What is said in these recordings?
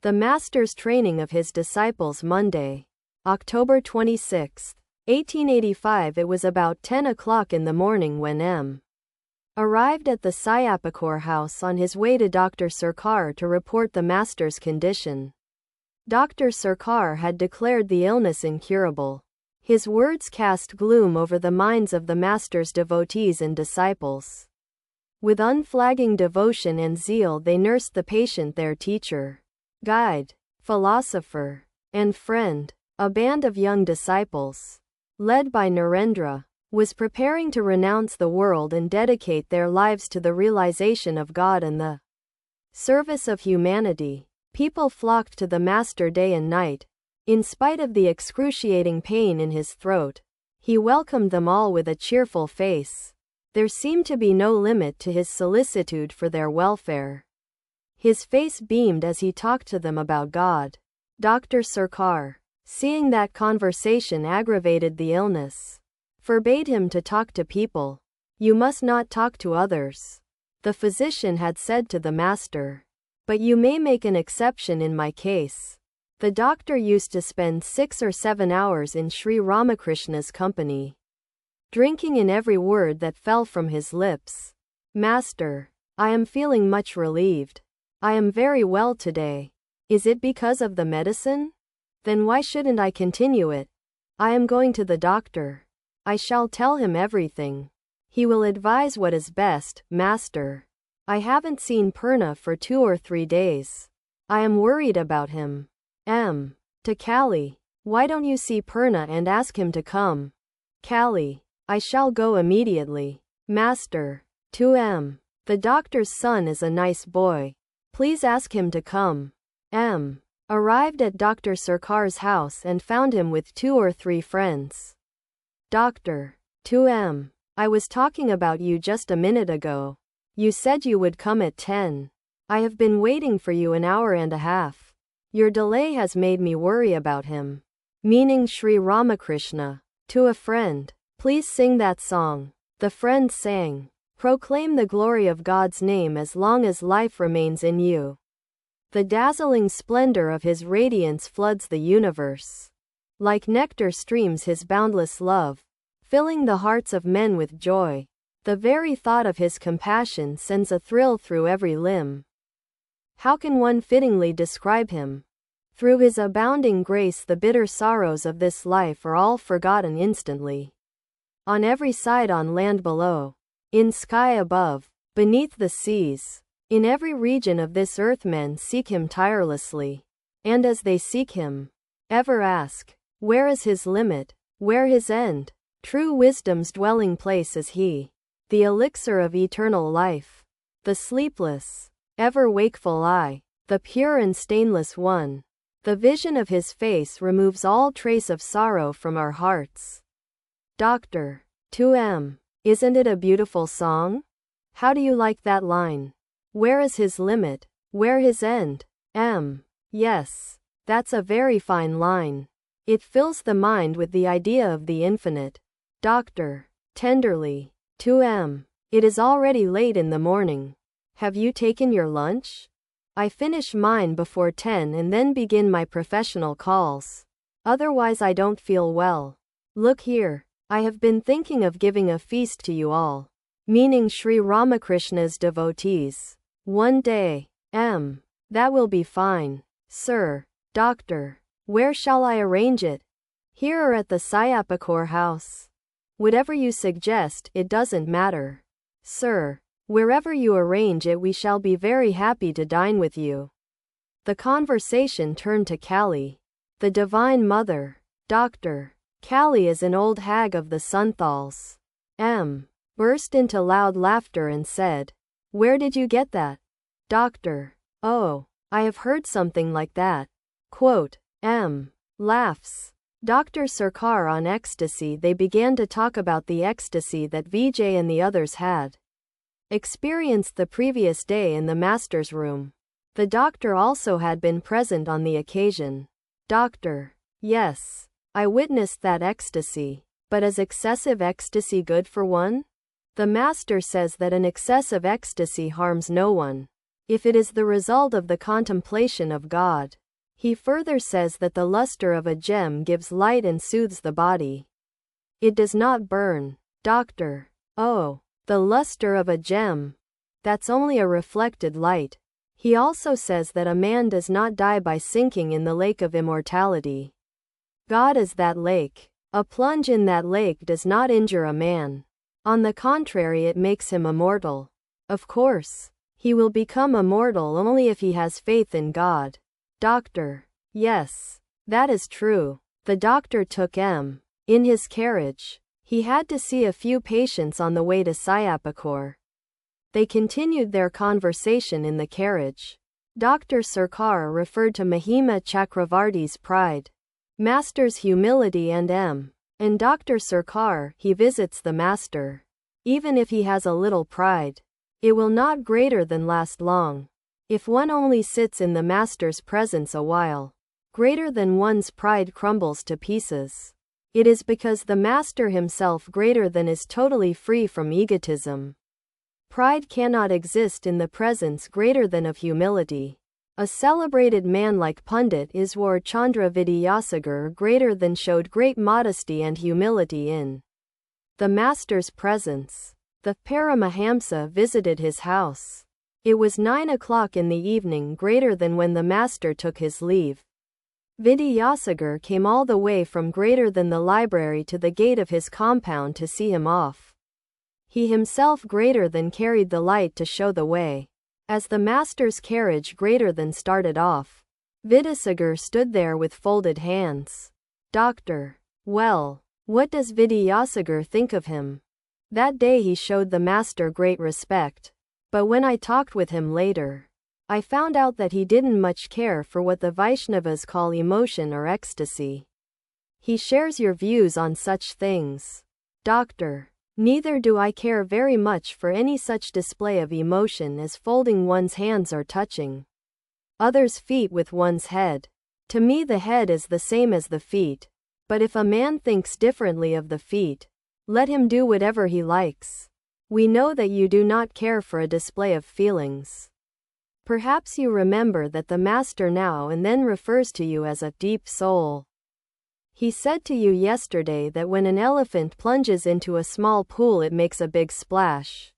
The Master's training of his disciples. Monday, October 26, 1885. It was about 10 o'clock in the morning when M. arrived at the Syampukur house on his way to Dr. Sarkar to report the Master's condition. Dr. Sarkar had declared the illness incurable. His words cast gloom over the minds of the Master's devotees and disciples. With unflagging devotion and zeal they nursed the patient. Their teacher, guide, philosopher, and friend, a band of young disciples, led by Narendra, was preparing to renounce the world and dedicate their lives to the realization of God and the service of humanity. People flocked to the Master day and night. In spite of the excruciating pain in his throat, he welcomed them all with a cheerful face. There seemed to be no limit to his solicitude for their welfare. His face beamed as he talked to them about God. Dr. Sarkar, seeing that conversation aggravated the illness, forbade him to talk to people. "You must not talk to others," the physician had said to the Master. "But you may make an exception in my case." The doctor used to spend 6 or 7 hours in Sri Ramakrishna's company, drinking in every word that fell from his lips. "Master, I am feeling much relieved. I am very well today. Is it because of the medicine? Then why shouldn't I continue it? I am going to the doctor. I shall tell him everything. He will advise what is best. Master, I haven't seen Purna for 2 or 3 days. I am worried about him." To Kali, "Why don't you see Purna and ask him to come?" Kali, "I shall go immediately." Master, to M. "The doctor's son is a nice boy. Please ask him to come." Arrived at Dr. Sarkar's house and found him with 2 or 3 friends. Doctor, to M. "I was talking about you just a minute ago. You said you would come at 10. I have been waiting for you an hour and a half. Your delay has made me worry about him." Meaning Sri Ramakrishna. To a friend, "Please sing that song." The friend sang, "Proclaim the glory of God's name as long as life remains in you. The dazzling splendor of his radiance floods the universe. Like nectar streams his boundless love, filling the hearts of men with joy. The very thought of his compassion sends a thrill through every limb. How can one fittingly describe him? Through his abounding grace the bitter sorrows of this life are all forgotten instantly. On every side, on land below, in sky above, beneath the seas, in every region of this earth men seek him tirelessly. And as they seek him, ever ask, where is his limit, where his end? True wisdom's dwelling place is he, the elixir of eternal life, the sleepless, ever wakeful eye, the pure and stainless one. The vision of his face removes all trace of sorrow from our hearts." Doctor, to M. "Isn't it a beautiful song? How do you like that line? Where is his limit, where his end?" "Yes, that's a very fine line. It fills the mind with the idea of the infinite." Doctor, tenderly, to M. "It is already late in the morning. Have you taken your lunch? I finish mine before 10 and then begin my professional calls. Otherwise I don't feel well. Look here, I have been thinking of giving a feast to you all." Meaning Sri Ramakrishna's devotees. "One day." That will be fine, sir." Doctor, where shall I arrange it? "Here or at the Syampukur house?" "Whatever you suggest, it doesn't matter, sir. Wherever you arrange it we shall be very happy to dine with you." The conversation turned to Kali, the Divine Mother. Doctor, Kali is an old hag of the Santhals. Burst into loud laughter and said, "Where did you get that?" Doctor, "Oh, I have heard something like that." Quote, laughs. Dr. Sarkar on ecstasy. They began to talk about the ecstasy that Vijay and the others had experienced the previous day in the Master's room. The doctor also had been present on the occasion. Doctor, yes, I witnessed that ecstasy. But is excessive ecstasy good for one? The Master says that an excess of ecstasy harms no one. if it is the result of the contemplation of God. He further says that the luster of a gem gives light and soothes the body. It does not burn. Doctor. Oh, the luster of a gem. That's only a reflected light. He also says that a man does not die by sinking in the lake of immortality. God is that lake. A plunge in that lake does not injure a man. On the contrary, it makes him immortal. Of course, he will become immortal only if he has faith in God. Doctor. Yes, that is true. The doctor took M. in his carriage. He had to see a few patients on the way to Syampukur. They continued their conversation in the carriage. Dr. Sarkar referred to Mahima Chakravarti's pride, Master's humility and and Dr. Sarkar, he visits the Master. Even if he has a little pride, it will not greater than last long. If one only sits in the Master's presence a while, greater than one's pride crumbles to pieces. It is because the Master himself greater than is totally free from egotism. Pride cannot exist in the presence greater than of humility. A celebrated man like Pundit Iswar Chandra Vidyasagar greater than showed great modesty and humility in the Master's presence. The Paramahamsa visited his house. It was 9 o'clock in the evening, greater than when the Master took his leave. Vidyasagar came all the way from greater than the library to the gate of his compound to see him off. He himself greater than carried the light to show the way. As the Master's carriage greater than started off, Vidyasagar stood there with folded hands. Doctor. Well, what does Vidyasagar think of him? That day he showed the Master great respect. But when I talked with him later, I found out that he didn't much care for what the Vaishnavas call emotion or ecstasy. He shares your views on such things. Doctor. Neither do I care very much for any such display of emotion as folding one's hands or touching others' feet with one's head. To me the head is the same as the feet. But if a man thinks differently of the feet, let him do whatever he likes. We know that you do not care for a display of feelings. Perhaps you remember that the Master now and then refers to you as a deep soul. He said to you yesterday that when an elephant plunges into a small pool it makes a big splash.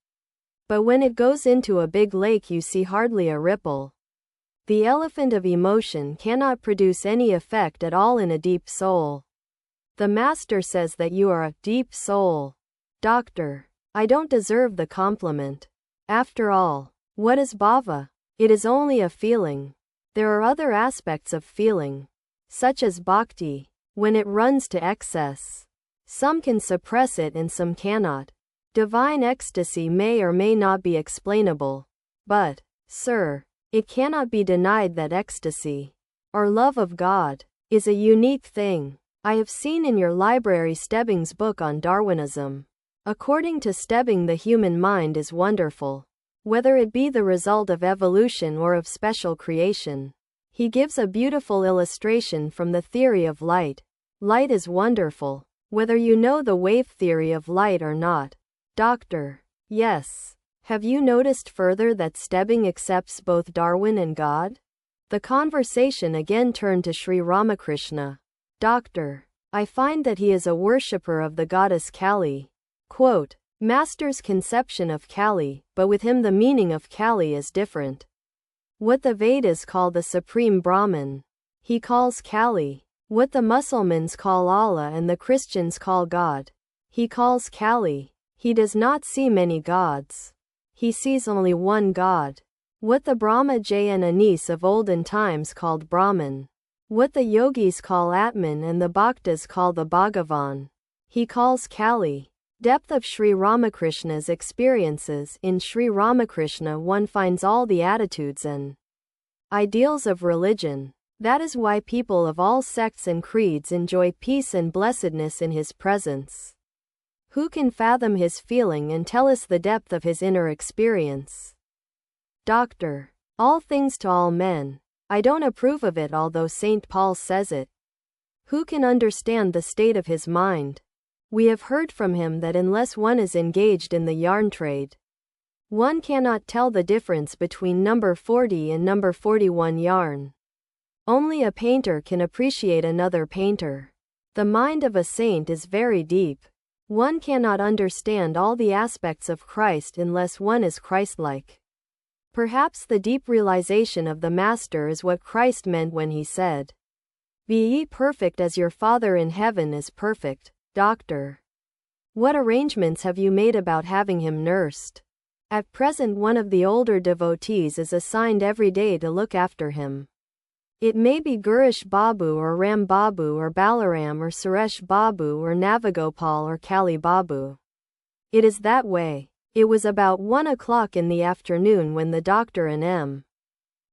But when it goes into a big lake you see hardly a ripple. The elephant of emotion cannot produce any effect at all in a deep soul. The Master says that you are a deep soul. Doctor. I don't deserve the compliment. After all, what is bhava? It is only a feeling. There are other aspects of feeling, such as bhakti. When it runs to excess, some can suppress it and some cannot. Divine ecstasy may or may not be explainable. But, sir, it cannot be denied that ecstasy, or love of God, is a unique thing. I have seen in your library Stebbing's book on Darwinism. According to Stebbing, the human mind is wonderful, whether it be the result of evolution or of special creation. He gives a beautiful illustration from the theory of light. Light is wonderful, whether you know the wave theory of light or not. Doctor. Yes. Have you noticed further that Stebbing accepts both Darwin and God? The conversation again turned to Sri Ramakrishna. Doctor. I find that he is a worshipper of the goddess Kali. Quote, Master's conception of Kali, but with him the meaning of Kali is different. What the Vedas call the Supreme Brahman, he calls Kali. What the Muslims call Allah and the Christians call God, he calls Kali. He does not see many gods. He sees only one God. What the Brahma Jayanis of olden times called Brahman, what the yogis call Atman and the Bhaktas call the Bhagavan, he calls Kali. Depth of Sri Ramakrishna's experiences. In Sri Ramakrishna one finds all the attitudes and ideals of religion. That is why people of all sects and creeds enjoy peace and blessedness in his presence. Who can fathom his feeling and tell us the depth of his inner experience? Doctor. All things to all men. I don't approve of it, although St. Paul says it. Who can understand the state of his mind? We have heard from him that unless one is engaged in the yarn trade, One cannot tell the difference between number 40 and number 41 yarn. Only a painter can appreciate another painter. The mind of a saint is very deep. One cannot understand all the aspects of Christ unless one is Christ-like. Perhaps the deep realization of the Master is what Christ meant when he said, "Be ye perfect as your Father in heaven is perfect." Doctor, what arrangements have you made about having him nursed? At present one of the older devotees is assigned every day to look after him. It may be Gurish Babu or Ram Babu or Balaram or Suresh Babu or Navagopal or Kali Babu. It is that way. It was about 1 o'clock in the afternoon when the doctor and M.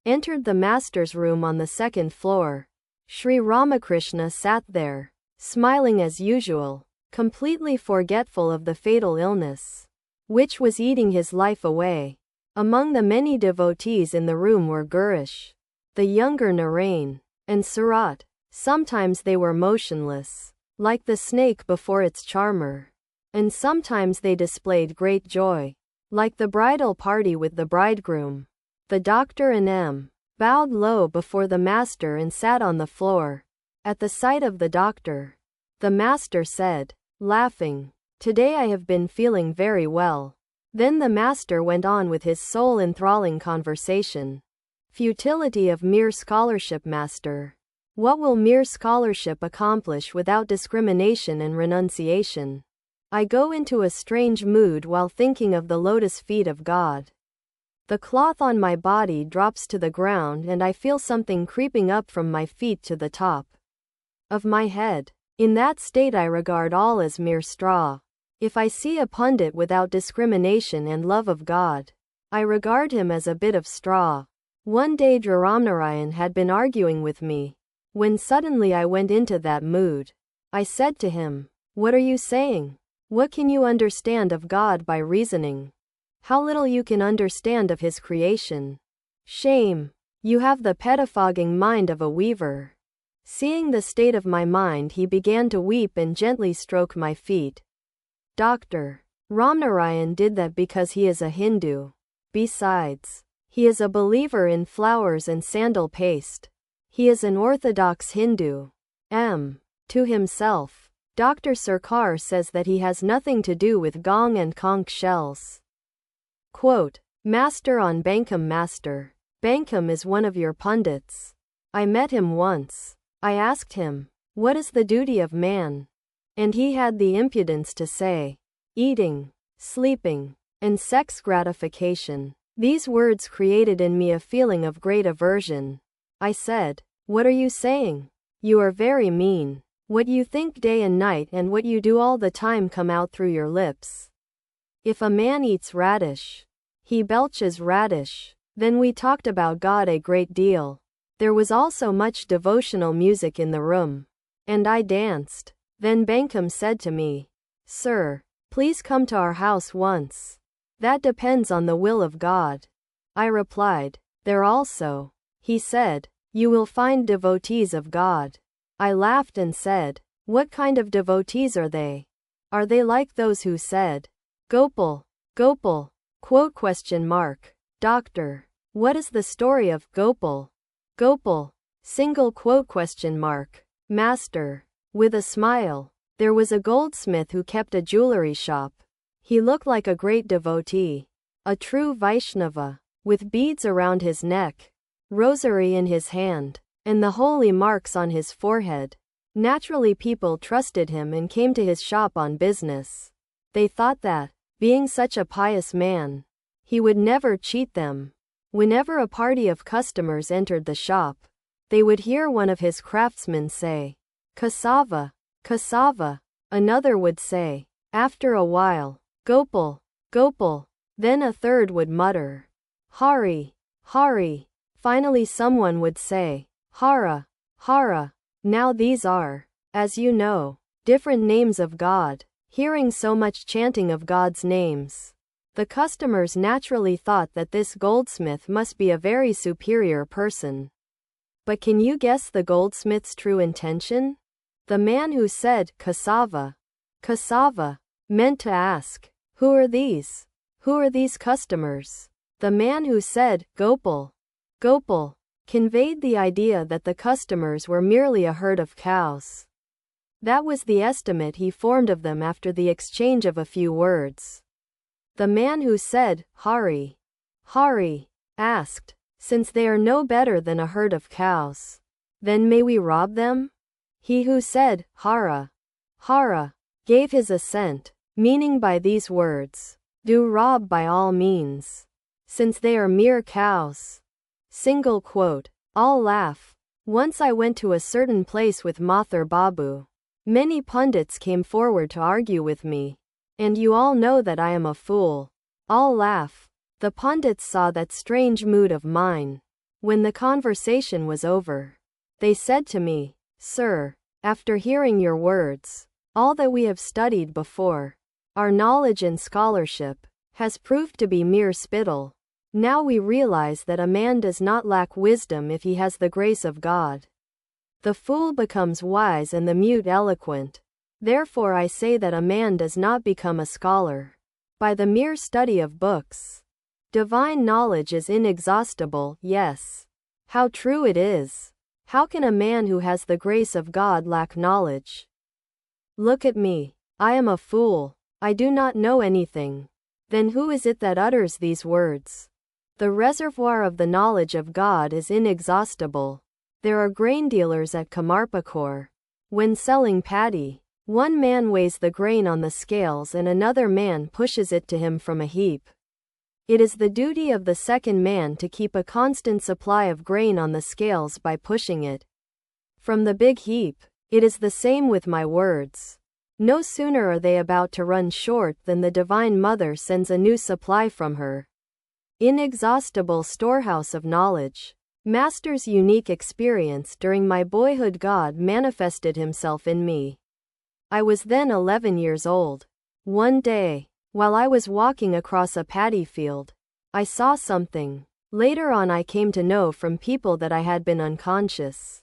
entered the master's room on the second floor. Sri Ramakrishna sat there, smiling as usual, completely forgetful of the fatal illness, which was eating his life away. Among the many devotees in the room were Gurish, the younger Narain, and Surat. Sometimes they were motionless, like the snake before its charmer, and sometimes they displayed great joy, like the bridal party with the bridegroom. The doctor and M. bowed low before the master and sat on the floor. At the sight of the doctor, the master said, laughing, "Today I have been feeling very well." Then the master went on with his soul-enthralling conversation. Futility of mere scholarship. Master, what will mere scholarship accomplish without discrimination and renunciation? I go into a strange mood while thinking of the lotus feet of God. The cloth on my body drops to the ground and I feel something creeping up from my feet to the top of my head. In that state I regard all as mere straw. If I see a pundit without discrimination and love of God, I regard him as a bit of straw. One day Dharamnarayan had been arguing with me, when suddenly I went into that mood. I said to him, "What are you saying? What can you understand of God by reasoning? How little you can understand of his creation. Shame! You have the pettifogging mind of a weaver." Seeing the state of my mind, he began to weep and gently stroke my feet. Dr. Ramnarayan did that because he is a Hindu. Besides, he is a believer in flowers and sandal paste. He is an orthodox Hindu. To himself, Dr. Sarkar says that he has nothing to do with gong and conch shells. Quote, Master on Bankham. Master, Bankham is one of your pundits. I met him once. I asked him, what is the duty of man? And he had the impudence to say, eating, sleeping, and sex gratification. These words created in me a feeling of great aversion. I said, what are you saying? You are very mean. What you think day and night and what you do all the time come out through your lips. If a man eats radish, he belches radish. Then we talked about God a great deal. There was also much devotional music in the room, and I danced. Then Bankham said to me, Sir, please come to our house once. That depends on the will of God. I replied, there also. He said, you will find devotees of God. I laughed and said, what kind of devotees are they? Are they like those who said, Gopal, Gopal, quote question mark. Doctor, what is the story of Gopal? Gopal, single quote question mark. Master, with a smile, there was a goldsmith who kept a jewelry shop. He looked like a great devotee, a true Vaishnava, with beads around his neck, rosary in his hand, and the holy marks on his forehead. Naturally people trusted him and came to his shop on business. They thought that, being such a pious man, he would never cheat them. Whenever a party of customers entered the shop, they would hear one of his craftsmen say, Cassava, Cassava. Another would say, after a while, Gopal, Gopal. Then a third would mutter, Hari, Hari. Finally someone would say, Hara, Hara. Now these are, as you know, different names of God. Hearing so much chanting of God's names, the customers naturally thought that this goldsmith must be a very superior person. But can you guess the goldsmith's true intention? The man who said, Cassava, Cassava, meant to ask, who are these? Who are these customers? The man who said, Gopal, Gopal, conveyed the idea that the customers were merely a herd of cows. That was the estimate he formed of them after the exchange of a few words. The man who said, Hari, Hari, asked, since they are no better than a herd of cows, then may we rob them? He who said, Hara, Hara, gave his assent, meaning by these words, do rob by all means, since they are mere cows. Single quote. All laugh. Once I went to a certain place with Mathur Babu. Many pundits came forward to argue with me. And you all know that I am a fool. All laugh. The pundits saw that strange mood of mine. When the conversation was over, they said to me, Sir, after hearing your words, all that we have studied before, our knowledge and scholarship, has proved to be mere spittle. Now we realize that a man does not lack wisdom if he has the grace of God. The fool becomes wise and the mute eloquent. Therefore I say that a man does not become a scholar by the mere study of books. Divine knowledge is inexhaustible, yes. How true it is. How can a man who has the grace of God lack knowledge? Look at me. I am a fool. I do not know anything. Then who is it that utters these words? The reservoir of the knowledge of God is inexhaustible. There are grain dealers at Syampukur. When selling paddy, one man weighs the grain on the scales and another man pushes it to him from a heap. It is the duty of the second man to keep a constant supply of grain on the scales by pushing it from the big heap. It is the same with my words. No sooner are they about to run short than the Divine Mother sends a new supply from her inexhaustible storehouse of knowledge. Master's unique experience during my boyhood. God manifested himself in me. I was then 11 years old. One day, while I was walking across a paddy field, I saw something. Later on I came to know from people that I had been unconscious,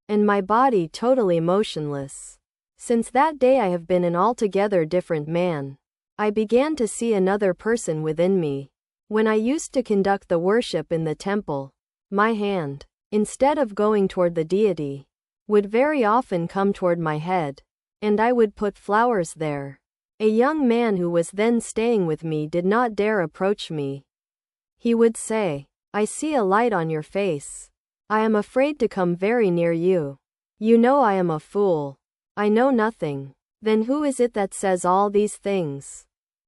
and my body totally motionless. Since that day I have been an altogether different man. I began to see another person within me. When I used to conduct the worship in the temple, my hand, instead of going toward the deity, would very often come toward my head, and I would put flowers there. A young man who was then staying with me did not dare approach me. He would say, I see a light on your face. I am afraid to come very near you. You know I am a fool. I know nothing. Then who is it that says all these things?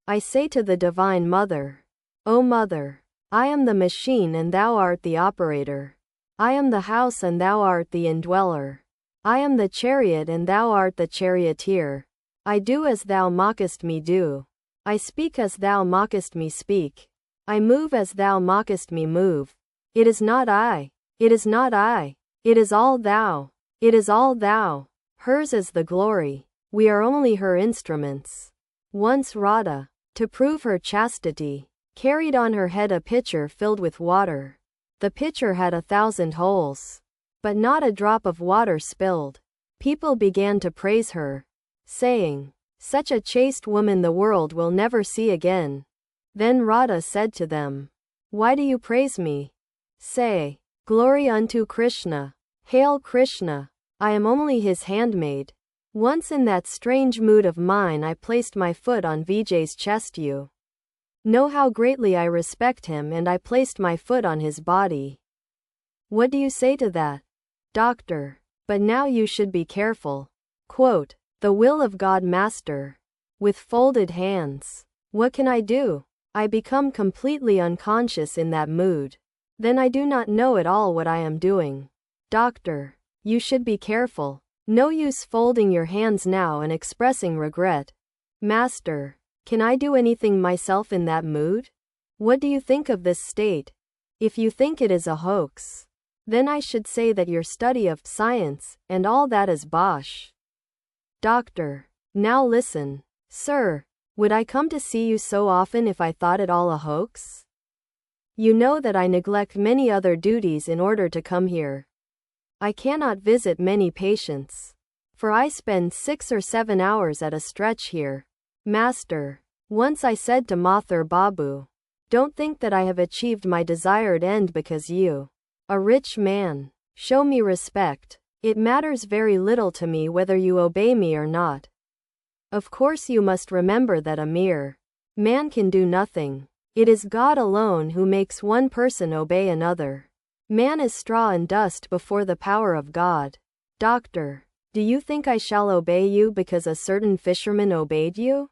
I say to the Divine Mother, O Mother, I am the machine and thou art the operator. I am the house and thou art the indweller. I am the chariot and thou art the charioteer. I do as thou mockest me do. I speak as thou mockest me speak. I move as thou mockest me move. It is not I. It is not I. It is all thou. It is all thou. Hers is the glory. We are only her instruments. Once Radha, to prove her chastity, carried on her head a pitcher filled with water. The pitcher had 1,000 holes, but not a drop of water spilled. People began to praise her, saying, such a chaste woman the world will never see again. Then Radha said to them, why do you praise me? Say, glory unto Krishna. Hail Krishna. I am only his handmaid. Once in that strange mood of mine I placed my foot on Vijay's chest. You know how greatly I respect him, and I placed my foot on his body. What do you say to that? Doctor. But now you should be careful. Quote, the will of God, Master. With folded hands. What can I do? I become completely unconscious in that mood. Then I do not know at all what I am doing. Doctor. You should be careful. No use folding your hands now and expressing regret. Master. Can I do anything myself in that mood? What do you think of this state? If you think it is a hoax, then I should say that your study of science and all that is bosh. Doctor. Now listen. Sir, would I come to see you so often if I thought it all a hoax? You know that I neglect many other duties in order to come here. I cannot visit many patients, for I spend 6 or 7 hours at a stretch here. Master, Once I said to Mathur Babu, don't think that I have achieved my desired end because you, a rich man, show me respect. It matters very little to me whether you obey me or not. Of course you must remember that a mere man can do nothing. It is God alone who makes one person obey another. Man is straw and dust before the power of God. Doctor, do you think I shall obey you because a certain fisherman obeyed you?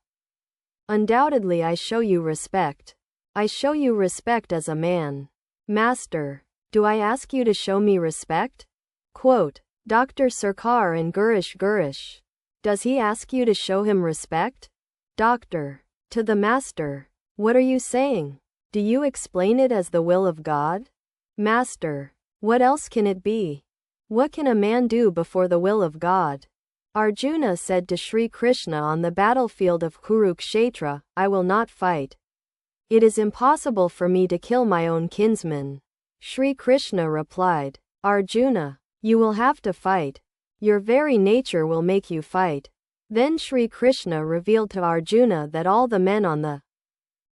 Undoubtedly I show you respect. I show you respect as a man. Master, do I ask you to show me respect? Quote, Dr. Sarkar and Gurish. Does he ask you to show him respect? Doctor, to the Master, what are you saying? Do you explain it as the will of God? Master, what else can it be? What can a man do before the will of God? Arjuna said to Sri Krishna on the battlefield of Kurukshetra, I will not fight. It is impossible for me to kill my own kinsman. Sri Krishna replied, Arjuna, you will have to fight. Your very nature will make you fight. Then Sri Krishna revealed to Arjuna that all the men on the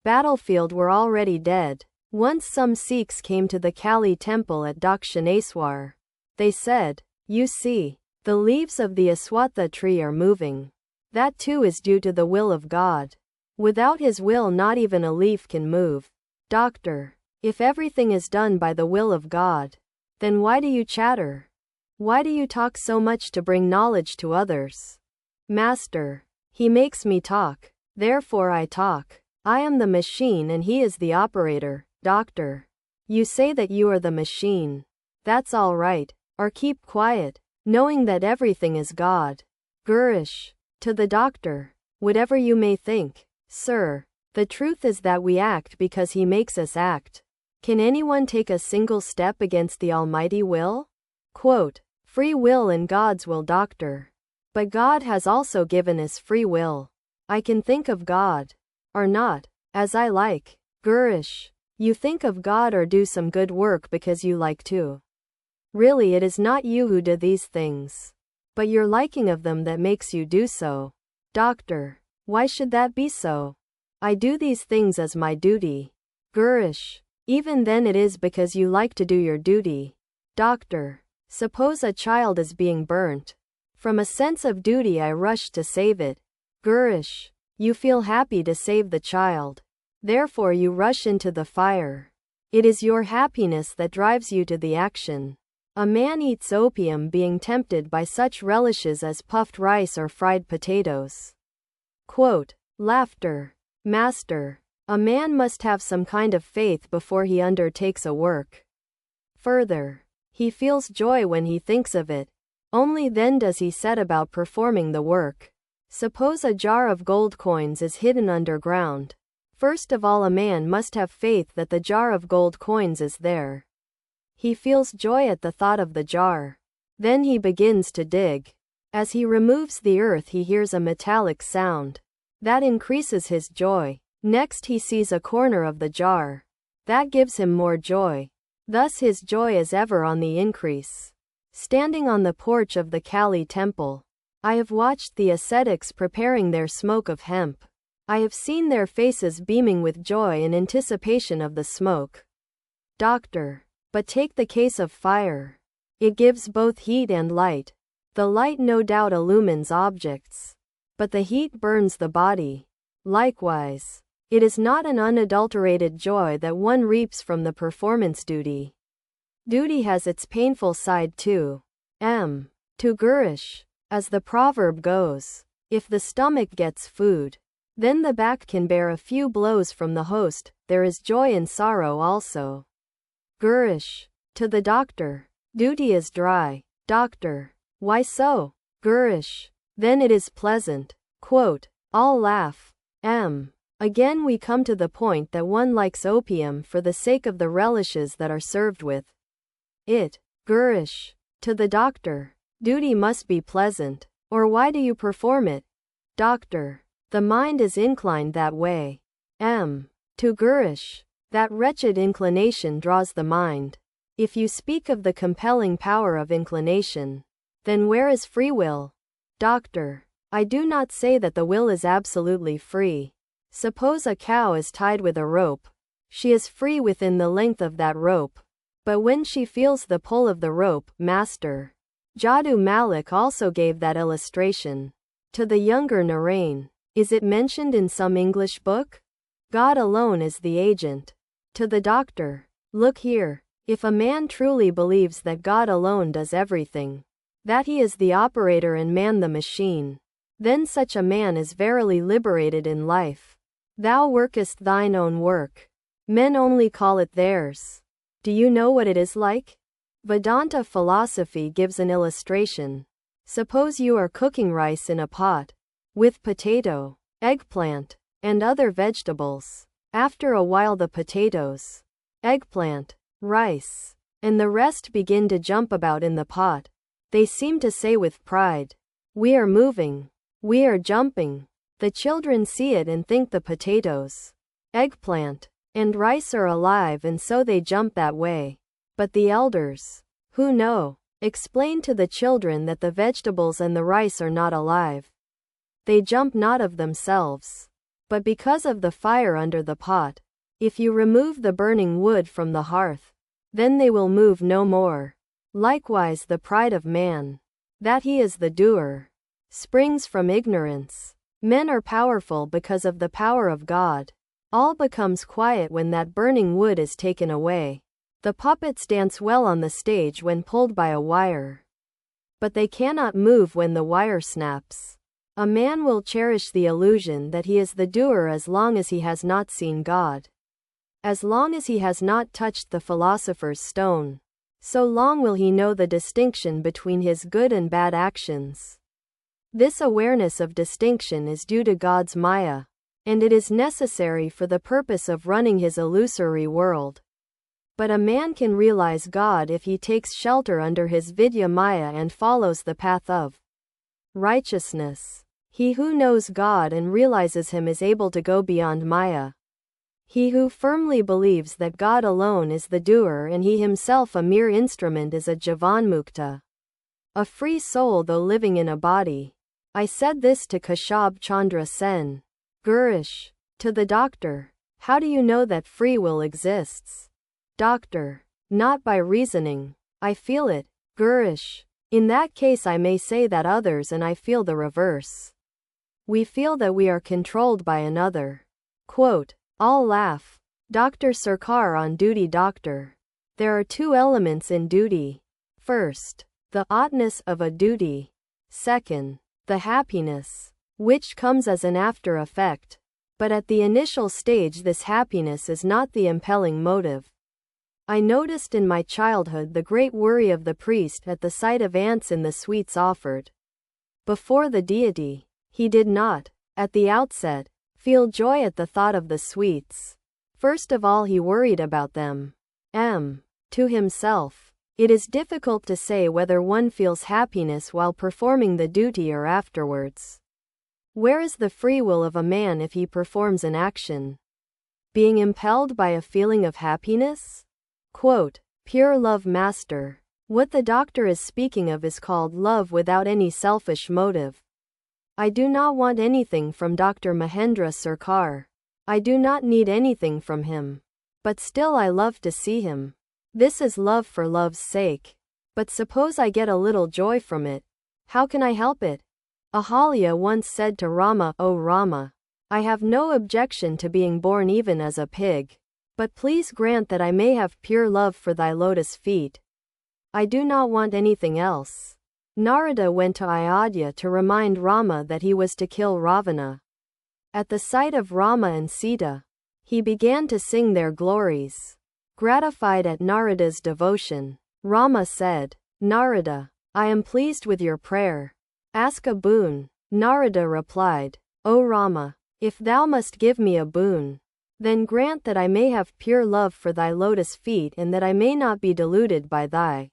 battlefield were already dead. Once some Sikhs came to the Kali temple at Dakshineswar. They said, you see, the leaves of the Aswatha tree are moving. That too is due to the will of God. Without His will not even a leaf can move. Doctor, if everything is done by the will of God, then why do you chatter? Why do you talk so much to bring knowledge to others? Master, He makes me talk, therefore I talk. I am the machine and He is the operator. Doctor, you say that you are the machine. That's all right, or keep quiet, knowing that everything is God. Gurish, to the doctor, whatever you may think, sir, the truth is that we act because He makes us act. Can anyone take a single step against the Almighty will? Quote, free will and God's will, doctor. But God has also given us free will. I can think of God, or not, as I like. Gurish, you think of God or do some good work because you like to. Really it is not you who do these things, but your liking of them that makes you do so. Doctor, why should that be so? I do these things as my duty. Gurish, even then it is because you like to do your duty. Doctor, suppose a child is being burnt. From a sense of duty I rush to save it. Gurish, you feel happy to save the child. Therefore you rush into the fire. It is your happiness that drives you to the action. A man eats opium being tempted by such relishes as puffed rice or fried potatoes. Quote, laughter. Master, a man must have some kind of faith before he undertakes a work. Further, he feels joy when he thinks of it. Only then does he set about performing the work. Suppose a jar of gold coins is hidden underground. First of all a man must have faith that the jar of gold coins is there. He feels joy at the thought of the jar. Then he begins to dig. As he removes the earth he hears a metallic sound. That increases his joy. Next he sees a corner of the jar. That gives him more joy. Thus his joy is ever on the increase. Standing on the porch of the Kali temple, I have watched the ascetics preparing their smoke of hemp. I have seen their faces beaming with joy in anticipation of the smoke. Doctor, but take the case of fire. It gives both heat and light. The light no doubt illumines objects, but the heat burns the body. Likewise, it is not an unadulterated joy that one reaps from the performance duty. Duty has its painful side too. To Gurish, as the proverb goes, if the stomach gets food, then the back can bear a few blows from the host. There is joy in sorrow also. Gurish, to the doctor, duty is dry. Doctor, why so? Gurish, then it is pleasant. Quote, all laugh. Again we come to the point that one likes opium for the sake of the relishes that are served with it. Gurish, to the doctor, duty must be pleasant, or why do you perform it? Doctor, the mind is inclined that way. To Gurish, that wretched inclination draws the mind. If you speak of the compelling power of inclination, then where is free will? Doctor, I do not say that the will is absolutely free. Suppose a cow is tied with a rope. She is free within the length of that rope. But when she feels the pull of the rope, Master Jadu Malik also gave that illustration. To the younger Narain, is it mentioned in some English book? God alone is the agent. To the doctor, look here, if a man truly believes that God alone does everything, that he is the operator and man the machine, then such a man is verily liberated in life. Thou workest thine own work. Men only call it theirs. Do you know what it is like? Vedanta philosophy gives an illustration. Suppose you are cooking rice in a pot, with potato, eggplant, and other vegetables. After a while the potatoes, eggplant, rice, and the rest begin to jump about in the pot. They seem to say with pride, "We are moving. We are jumping." The children see it and think the potatoes, eggplant, and rice are alive, and so they jump that way. But the elders, who know, explain to the children that the vegetables and the rice are not alive. They jump not of themselves, but because of the fire under the pot. If you remove the burning wood from the hearth, then they will move no more. Likewise the pride of man, that he is the doer, springs from ignorance. Men are powerful because of the power of God. All becomes quiet when that burning wood is taken away. The puppets dance well on the stage when pulled by a wire, but they cannot move when the wire snaps. A man will cherish the illusion that he is the doer as long as he has not seen God. As long as he has not touched the philosopher's stone, so long will he know the distinction between his good and bad actions. This awareness of distinction is due to God's Maya, and it is necessary for the purpose of running his illusory world. But a man can realize God if he takes shelter under his Vidya Maya and follows the path of righteousness. He who knows God and realizes him is able to go beyond Maya. He who firmly believes that God alone is the doer and he himself a mere instrument is a Jivanmukta, a free soul though living in a body. I said this to Kashab Chandra Sen. Gurish. To the doctor. How do you know that free will exists? Doctor. Not by reasoning. I feel it. Gurish. In that case I may say that others and I feel the reverse. We feel that we are controlled by another. Quote. All laugh. Dr. Sarkar on duty. Doctor. There are two elements in duty. First, the oughtness of a duty. Second, the happiness, which comes as an after effect. But at the initial stage this happiness is not the impelling motive. I noticed in my childhood the great worry of the priest at the sight of ants in the sweets offered before the deity. He did not, at the outset, feel joy at the thought of the sweets. First of all he worried about them. To himself, it is difficult to say whether one feels happiness while performing the duty or afterwards. Where is the free will of a man if he performs an action? Being impelled by a feeling of happiness? Quote, pure love. Master. What the doctor is speaking of is called love without any selfish motive. I do not want anything from Dr. Mahendra Sarkar. I do not need anything from him. But still I love to see him. This is love for love's sake. But suppose I get a little joy from it. How can I help it? Ahalya once said to Rama, O Rama, I have no objection to being born even as a pig. But please grant that I may have pure love for thy lotus feet. I do not want anything else. Narada went to Ayodhya to remind Rama that he was to kill Ravana. At the sight of Rama and Sita, he began to sing their glories. Gratified at Narada's devotion, Rama said, Narada, I am pleased with your prayer. Ask a boon. Narada replied, O Rama, if thou must give me a boon, then grant that I may have pure love for thy lotus feet and that I may not be deluded by thy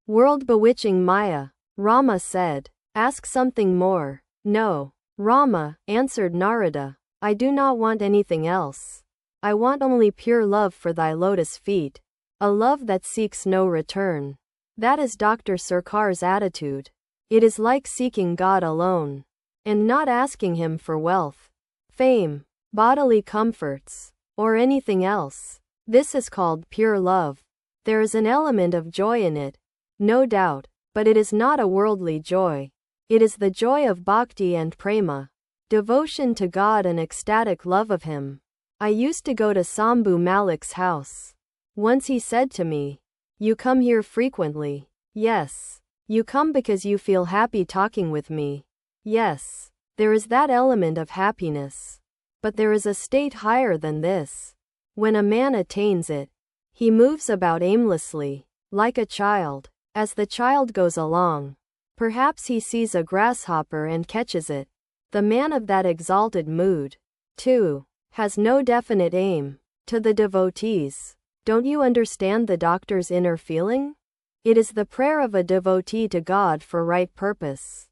world-bewitching Maya. Rama said, ask something more. No, Rama, answered Narada, I do not want anything else. I want only pure love for thy lotus feet, a love that seeks no return. That is Dr. Sarkar's attitude. It is like seeking God alone, and not asking him for wealth, fame, bodily comforts, or anything else. This is called pure love. There is an element of joy in it, no doubt, but it is not a worldly joy. It is the joy of bhakti and prema, devotion to God and ecstatic love of Him. I used to go to Sambhu Malik's house. Once he said to me, "You come here frequently?" "Yes." "You come because you feel happy talking with me?" "Yes." There is that element of happiness. But there is a state higher than this. When a man attains it, he moves about aimlessly, like a child. As the child goes along, perhaps he sees a grasshopper and catches it. The man of that exalted mood, too, has no definite aim. To the devotees, don't you understand the doctor's inner feeling? It is the prayer of a devotee to God for right purpose,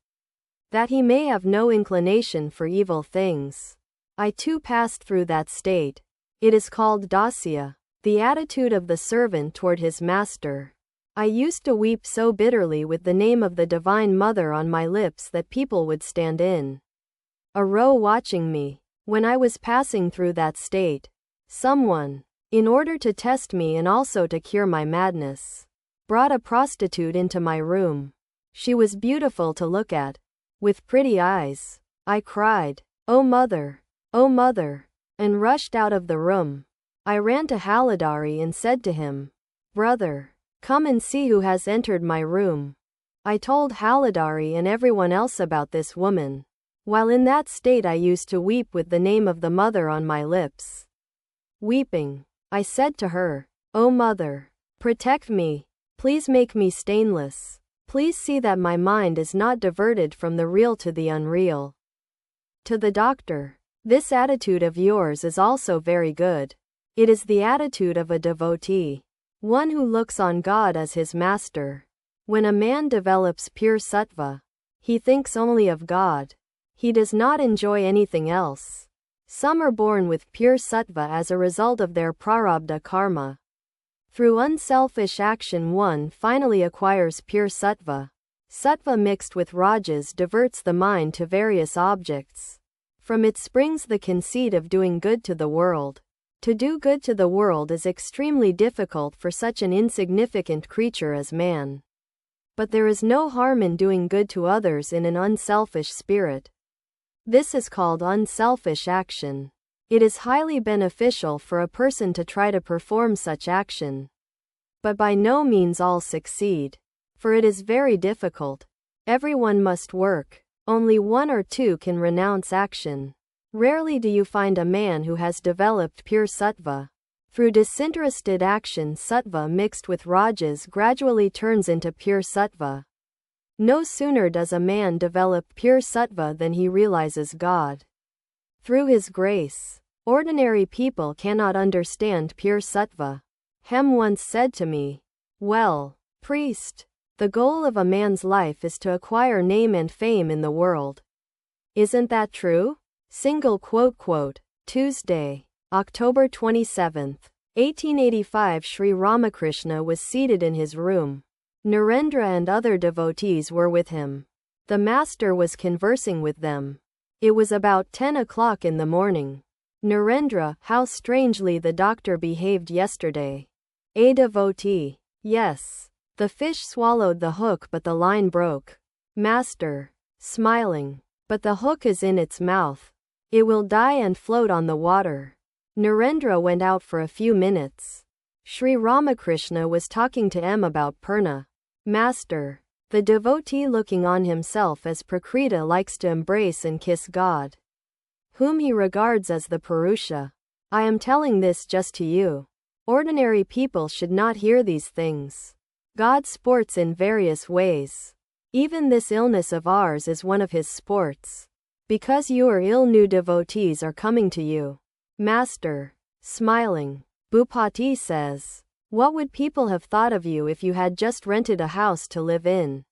that he may have no inclination for evil things. I too passed through that state. It is called dasya, the attitude of the servant toward his master. I used to weep so bitterly with the name of the Divine Mother on my lips that people would stand in a row watching me. When I was passing through that state, someone, in order to test me and also to cure my madness, brought a prostitute into my room. She was beautiful to look at, with pretty eyes. I cried, "Oh mother, and rushed out of the room. I ran to Halidari and said to him, "Brother, come and see who has entered my room." I told Halidari and everyone else about this woman. While in that state I used to weep with the name of the mother on my lips. Weeping, I said to her, "Oh mother, protect me. Please make me stainless. Please see that my mind is not diverted from the real to the unreal." To the doctor, this attitude of yours is also very good. It is the attitude of a devotee, one who looks on God as his master. When a man develops pure sattva, he thinks only of God. He does not enjoy anything else. Some are born with pure sattva as a result of their prarabdha karma. Through unselfish action one finally acquires pure sattva. Sattva mixed with rajas diverts the mind to various objects. From it springs the conceit of doing good to the world. To do good to the world is extremely difficult for such an insignificant creature as man. But there is no harm in doing good to others in an unselfish spirit. This is called unselfish action. It is highly beneficial for a person to try to perform such action. But by no means all succeed, for it is very difficult. Everyone must work. Only one or two can renounce action. Rarely do you find a man who has developed pure sattva. Through disinterested action, sattva mixed with rajas gradually turns into pure sattva. No sooner does a man develop pure sattva than he realizes God. Through His grace, ordinary people cannot understand pure sattva. Hem once said to me, "Well, priest, the goal of a man's life is to acquire name and fame in the world. Isn't that true?" Tuesday, October 27, 1885. Sri Ramakrishna was seated in his room. Narendra and other devotees were with him. The master was conversing with them. It was about 10 o'clock in the morning. Narendra, how strangely the doctor behaved yesterday. A devotee, yes. The fish swallowed the hook but the line broke. Master, smiling, but the hook is in its mouth. It will die and float on the water. Narendra went out for a few minutes. Sri Ramakrishna was talking to M about Purna. Master, the devotee looking on himself as Prakriti likes to embrace and kiss God, whom he regards as the Purusha. I am telling this just to you. Ordinary people should not hear these things. God sports in various ways. Even this illness of ours is one of His sports. Because you are ill, new devotees are coming to you. Master, smiling, Bhupati says, "What would people have thought of you if you had just rented a house to live in,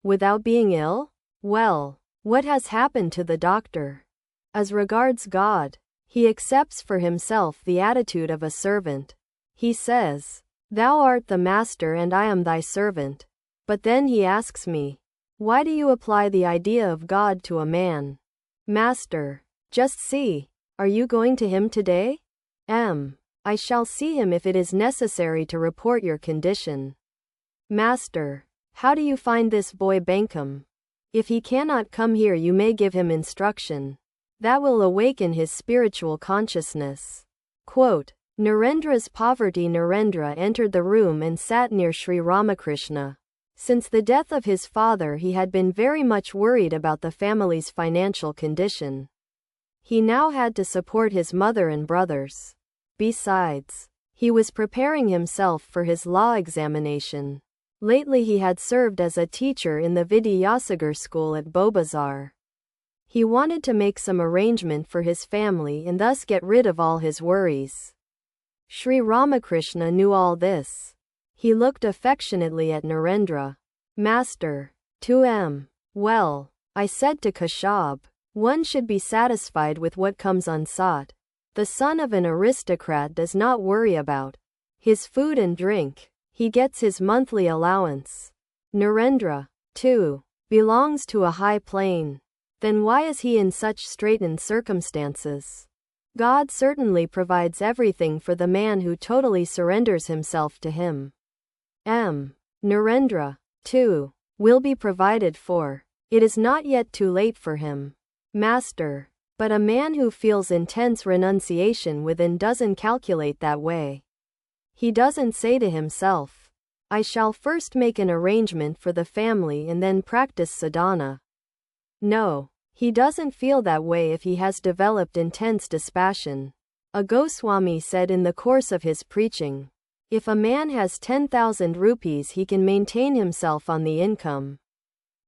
without being ill?" Well, what has happened to the doctor? As regards God, he accepts for himself the attitude of a servant. He says, "Thou art the master and I am thy servant." But then he asks me, "Why do you apply the idea of God to a man?" Master, just see. Are you going to him today? I shall see him if it is necessary to report your condition. Master, how do you find this boy Bankum? If he cannot come here, you may give him instruction. That will awaken his spiritual consciousness. Quote, Narendra's poverty. Narendra entered the room and sat near Sri Ramakrishna. Since the death of his father, he had been very much worried about the family's financial condition. He now had to support his mother and brothers. Besides, he was preparing himself for his law examination. Lately he had served as a teacher in the Vidyasagar school at Bobazar. He wanted to make some arrangement for his family and thus get rid of all his worries. Sri Ramakrishna knew all this. He looked affectionately at Narendra. Master, well, I said to Kashyap, one should be satisfied with what comes unsought. The son of an aristocrat does not worry about his food and drink. He gets his monthly allowance. Narendra, too, belongs to a high plane. Then why is he in such straitened circumstances? God certainly provides everything for the man who totally surrenders himself to him. Narendra, too, will be provided for. It is not yet too late for him. Master, but a man who feels intense renunciation within doesn't calculate that way. He doesn't say to himself, I shall first make an arrangement for the family and then practice sadhana. No, he doesn't feel that way if he has developed intense dispassion. A Goswami said in the course of his preaching, if a man has 10,000 rupees, he can maintain himself on the income.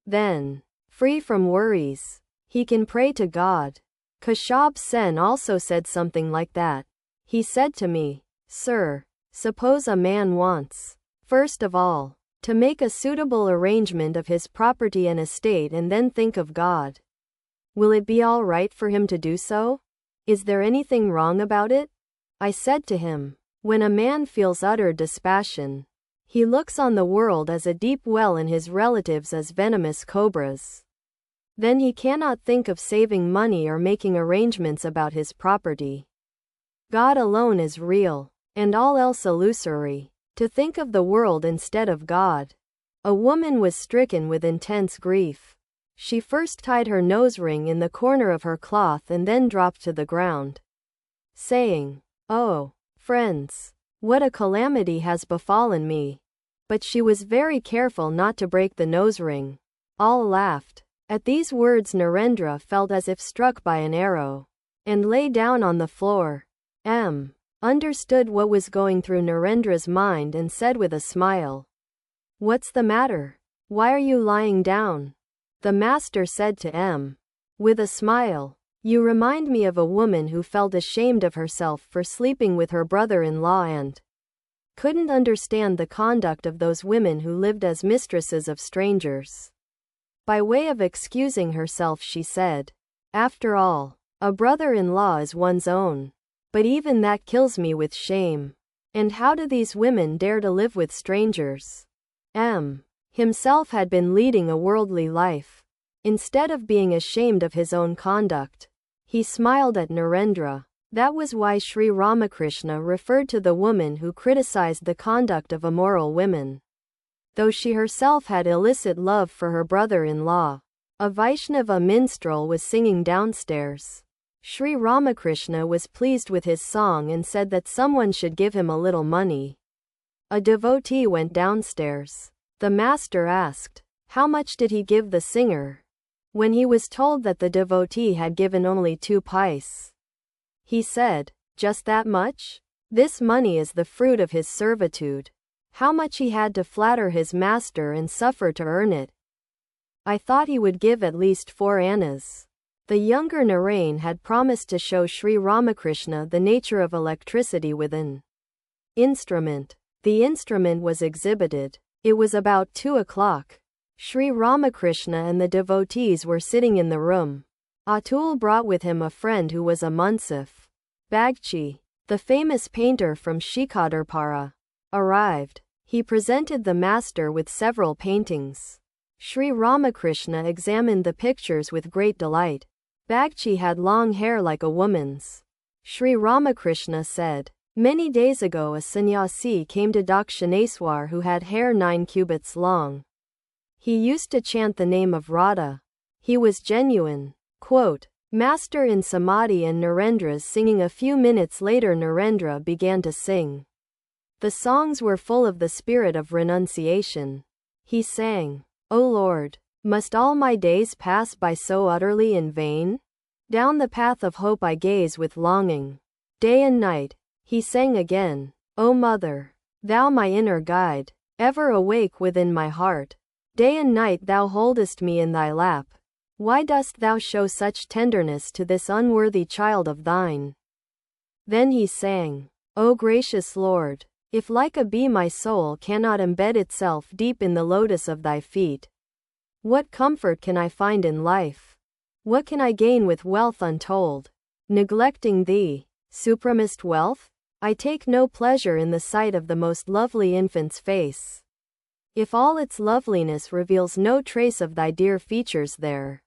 Then, free from worries, he can pray to God. Kashyap Sen also said something like that. He said to me, Sir, suppose a man wants, first of all, to make a suitable arrangement of his property and estate and then think of God. Will it be all right for him to do so? Is there anything wrong about it? I said to him, when a man feels utter dispassion, he looks on the world as a deep well and his relatives as venomous cobras. Then he cannot think of saving money or making arrangements about his property. God alone is real, and all else illusory. To think of the world instead of God. A woman was stricken with intense grief. She first tied her nose ring in the corner of her cloth and then dropped to the ground, saying, Oh, friends, what a calamity has befallen me. But she was very careful not to break the nose ring. All laughed. At these words Narendra felt as if struck by an arrow, and lay down on the floor. Understood what was going through Narendra's mind and said with a smile, What's the matter? Why are you lying down? The master said to M. with a smile, You remind me of a woman who felt ashamed of herself for sleeping with her brother-in-law and couldn't understand the conduct of those women who lived as mistresses of strangers. By way of excusing herself, she said, After all, a brother-in-law is one's own. But even that kills me with shame. And how do these women dare to live with strangers? Himself had been leading a worldly life. Instead of being ashamed of his own conduct, he smiled at Narendra. That was why Sri Ramakrishna referred to the woman who criticized the conduct of immoral women. Though she herself had illicit love for her brother-in-law, a Vaishnava minstrel was singing downstairs. Sri Ramakrishna was pleased with his song and said that someone should give him a little money. A devotee went downstairs. The master asked, How much did he give the singer? When he was told that the devotee had given only 2 pice, he said, Just that much? This money is the fruit of his servitude. How much he had to flatter his master and suffer to earn it. I thought he would give at least 4 annas. The younger Narain had promised to show Sri Ramakrishna the nature of electricity with an instrument. The instrument was exhibited. It was about 2 o'clock. Sri Ramakrishna and the devotees were sitting in the room. Atul brought with him a friend who was a Munsif. Bagchi, the famous painter from Shikadarpara, arrived. He presented the master with several paintings. Sri Ramakrishna examined the pictures with great delight. Bagchi had long hair like a woman's. Sri Ramakrishna said. Many days ago a sannyasi came to Dakshineswar who had hair 9 cubits long. He used to chant the name of Radha. He was genuine. Quote, Master in Samadhi and Narendra's singing. A few minutes later Narendra began to sing. The songs were full of the spirit of renunciation. He sang, O Lord, must all my days pass by so utterly in vain? Down the path of hope I gaze with longing. Day and night, he sang again, O Mother, thou my inner guide, ever awake within my heart. Day and night thou holdest me in thy lap. Why dost thou show such tenderness to this unworthy child of thine? Then he sang, O gracious Lord, if like a bee my soul cannot embed itself deep in the lotus of thy feet, what comfort can I find in life? What can I gain with wealth untold? Neglecting thee, supremest wealth? I take no pleasure in the sight of the most lovely infant's face. If all its loveliness reveals no trace of thy dear features there.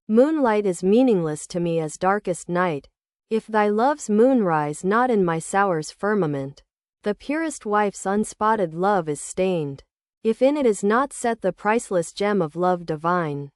Moonlight is meaningless to me as darkest night. If thy love's moon rise not in my sour's firmament, the purest wife's unspotted love is stained. If in it is not set the priceless gem of love divine.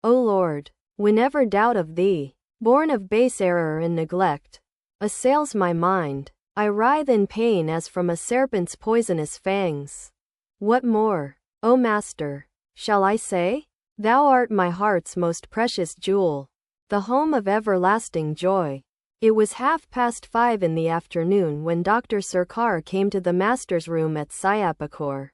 O Lord, whenever doubt of thee, born of base error and neglect, assails my mind, I writhe in pain as from a serpent's poisonous fangs. What more, O Master, shall I say? Thou art my heart's most precious jewel, the home of everlasting joy. It was 5:30 in the afternoon when Dr. Sarkar came to the master's room at Syampukur,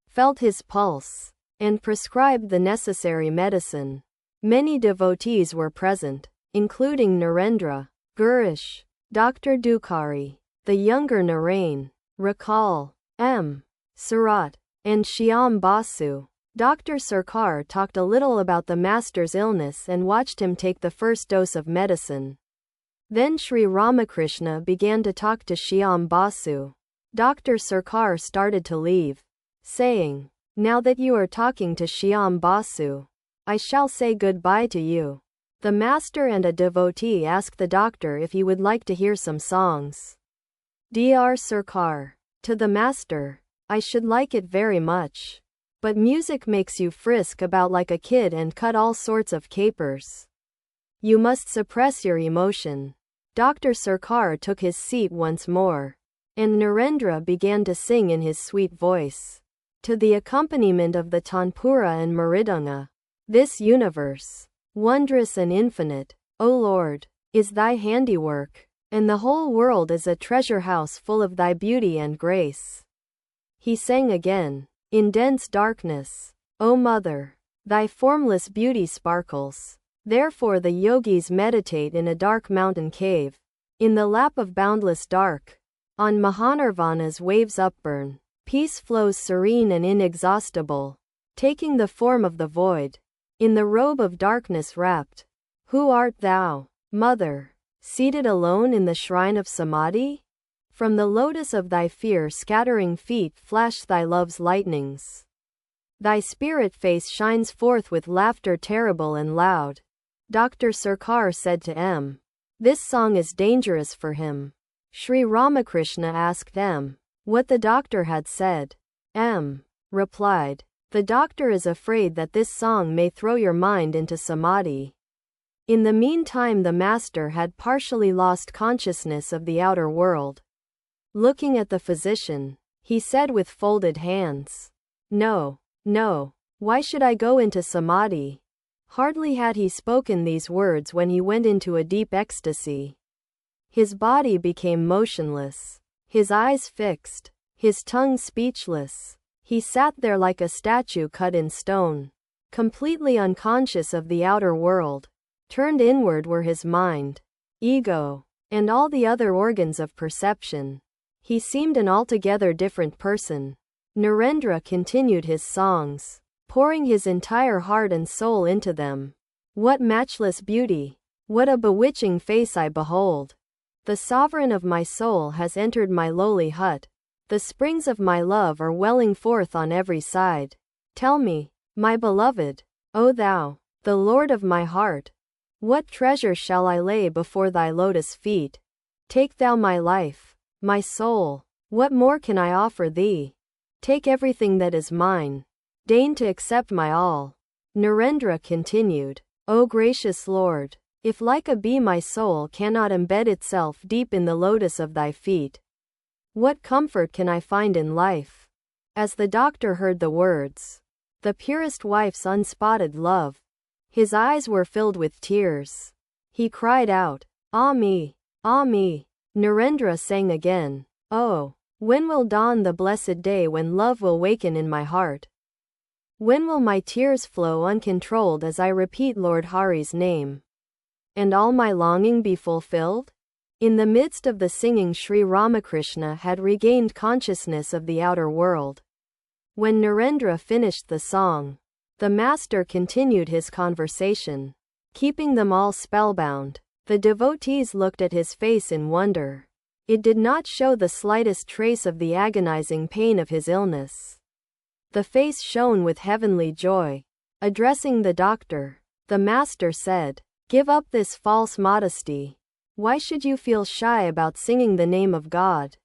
felt his pulse, and prescribed the necessary medicine. Many devotees were present, including Narendra, Gurish, Dr. Dukari, the younger Narain, Rakal, M. Surat, and Shyam Basu. Dr. Sarkar talked a little about the master's illness and watched him take the first dose of medicine. Then Sri Ramakrishna began to talk to Shyam Basu. Dr. Sarkar started to leave, saying, Now that you are talking to Shyam Basu, I shall say goodbye to you. The master and a devotee asked the doctor if he would like to hear some songs. Dr. Sarkar. To the master, I should like it very much. But music makes you frisk about like a kid and cut all sorts of capers. You must suppress your emotion. Dr. Sarkar took his seat once more, and Narendra began to sing in his sweet voice, to the accompaniment of the tanpura and mridanga. This universe, wondrous and infinite, O Lord, is thy handiwork, and the whole world is a treasure house full of thy beauty and grace. He sang again, in dense darkness, O Mother, thy formless beauty sparkles. Therefore the yogis meditate in a dark mountain cave, in the lap of boundless dark. On Mahanirvana's waves upburn, peace flows serene and inexhaustible, taking the form of the void. In the robe of darkness wrapped, who art thou, Mother, seated alone in the shrine of Samadhi? From the lotus of thy fear-scattering feet flash thy love's lightnings. Thy spirit face shines forth with laughter terrible and loud. Dr. Sarkar said to M. This song is dangerous for him. Sri Ramakrishna asked M. what the doctor had said. M. replied, The doctor is afraid that this song may throw your mind into samadhi. In the meantime the master had partially lost consciousness of the outer world. Looking at the physician, he said with folded hands, No, no, why should I go into samadhi? Hardly had he spoken these words when he went into a deep ecstasy. His body became motionless, his eyes fixed, his tongue speechless. He sat there like a statue cut in stone, completely unconscious of the outer world. Turned inward were his mind, ego, and all the other organs of perception. He seemed an altogether different person. Narendra continued his songs, pouring his entire heart and soul into them. What matchless beauty! What a bewitching face I behold! The sovereign of my soul has entered my lowly hut. The springs of my love are welling forth on every side. Tell me, my beloved, O thou, the Lord of my heart, what treasure shall I lay before thy lotus feet? Take thou my life, my soul. What more can I offer thee? Take everything that is mine. Deign to accept my all. Narendra continued, O gracious Lord, if like a bee my soul cannot embed itself deep in the lotus of thy feet, what comfort can I find in life? As the doctor heard the words, the purest wife's unspotted love, his eyes were filled with tears. He cried out, Ah me, ah me. Narendra sang again, Oh, when will dawn the blessed day when love will waken in my heart? When will my tears flow uncontrolled as I repeat Lord Hari's name? And all my longing be fulfilled? In the midst of the singing, Sri Ramakrishna had regained consciousness of the outer world. When Narendra finished the song, the master continued his conversation, keeping them all spellbound. The devotees looked at his face in wonder. It did not show the slightest trace of the agonizing pain of his illness. The face shone with heavenly joy. Addressing the doctor, the master said, Give up this false modesty. Why should you feel shy about singing the name of God?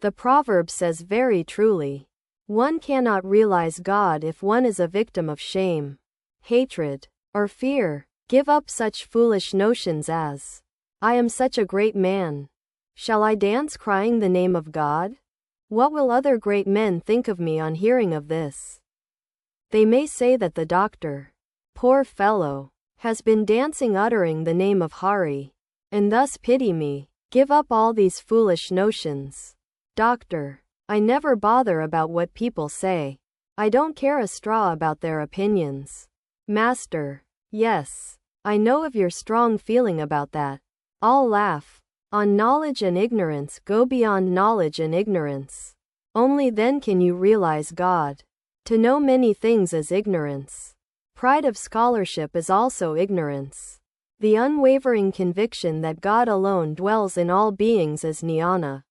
The proverb says very truly, one cannot realize God if one is a victim of shame, hatred, or fear. Give up such foolish notions as, I am such a great man. Shall I dance crying the name of God? What will other great men think of me on hearing of this? They may say that the doctor, poor fellow, has been dancing uttering the name of Hari, and thus pity me. Give up all these foolish notions. Doctor, I never bother about what people say. I don't care a straw about their opinions. Master, yes, I know of your strong feeling about that. I'll laugh. On knowledge and ignorance, go beyond knowledge and ignorance. Only then can you realize God. To know many things is ignorance. Pride of scholarship is also ignorance. The unwavering conviction that God alone dwells in all beings is jnana.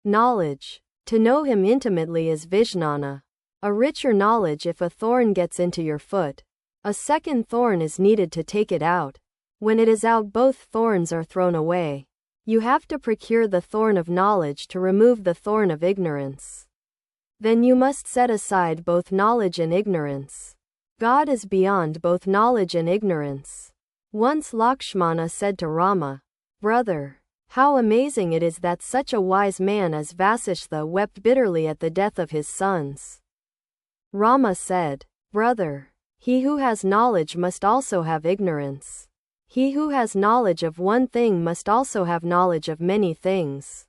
Knowledge. To know Him intimately is vijnana. A richer knowledge. If a thorn gets into your foot, a second thorn is needed to take it out. When it is out, both thorns are thrown away. You have to procure the thorn of knowledge to remove the thorn of ignorance. Then you must set aside both knowledge and ignorance. God is beyond both knowledge and ignorance. Once Lakshmana said to Rama, Brother, how amazing it is that such a wise man as Vasishtha wept bitterly at the death of his sons. Rama said, Brother, he who has knowledge must also have ignorance. He who has knowledge of one thing must also have knowledge of many things.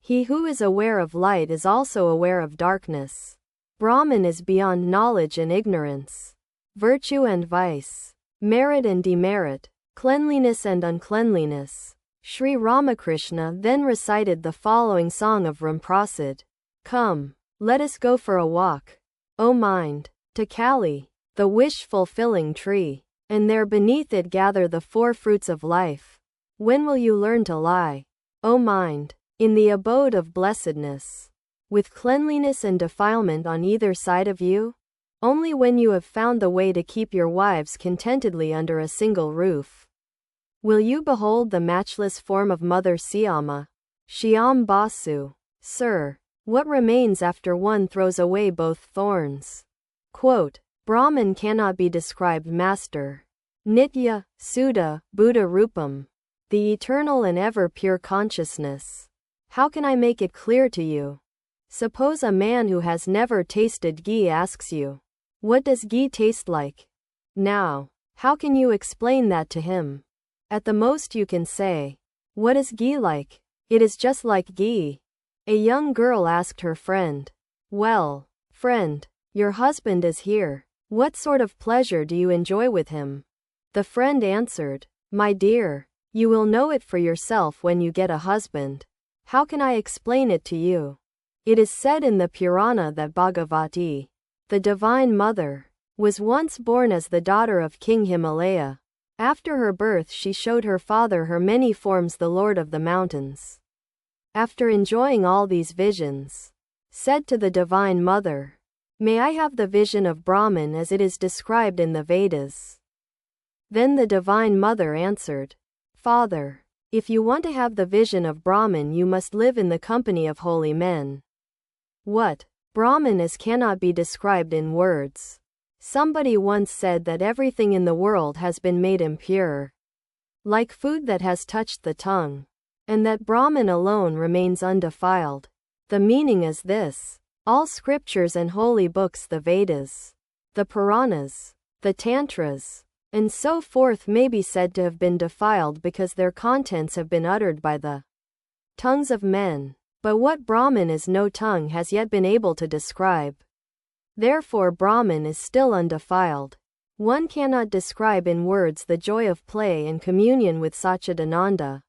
He who is aware of light is also aware of darkness. Brahman is beyond knowledge and ignorance. Virtue and vice. Merit and demerit, cleanliness and uncleanliness. Sri Ramakrishna then recited the following song of Ramprasad. Come, let us go for a walk, O mind, to Kali, the wish-fulfilling tree, and there beneath it gather the four fruits of life. When will you learn to lie, O mind, in the abode of blessedness, with cleanliness and defilement on either side of you? Only when you have found the way to keep your wives contentedly under a single roof, will you behold the matchless form of Mother Syama, Shyam Basu. Sir, what remains after one throws away both thorns? Quote, Brahman cannot be described, Master. Nitya, Suddha, Buddha Rupam, the eternal and ever pure consciousness. How can I make it clear to you? Suppose a man who has never tasted ghee asks you, what does ghee taste like? Now, how can you explain that to him? At the most you can say, what is ghee like? It is just like ghee. A young girl asked her friend, well, friend, your husband is here. What sort of pleasure do you enjoy with him? The friend answered, my dear, you will know it for yourself when you get a husband. How can I explain it to you? It is said in the Purana that Bhagavati, the Divine Mother, was once born as the daughter of King Himalaya. After her birth she showed her father her many forms, the Lord of the Mountains. After enjoying all these visions, said to the Divine Mother, may I have the vision of Brahman as it is described in the Vedas? Then the Divine Mother answered, Father, If you want to have the vision of Brahman, you must live in the company of holy men. What Brahman is cannot be described in words. Somebody once said that everything in the world has been made impure, like food that has touched the tongue, and that Brahman alone remains undefiled. The meaning is this: all scriptures and holy books, the Vedas, the Puranas, the Tantras, and so forth, may be said to have been defiled because their contents have been uttered by the tongues of men. But what Brahman is no tongue has yet been able to describe. Therefore Brahman is still undefiled. One cannot describe in words the joy of play and communion with Satchidananda.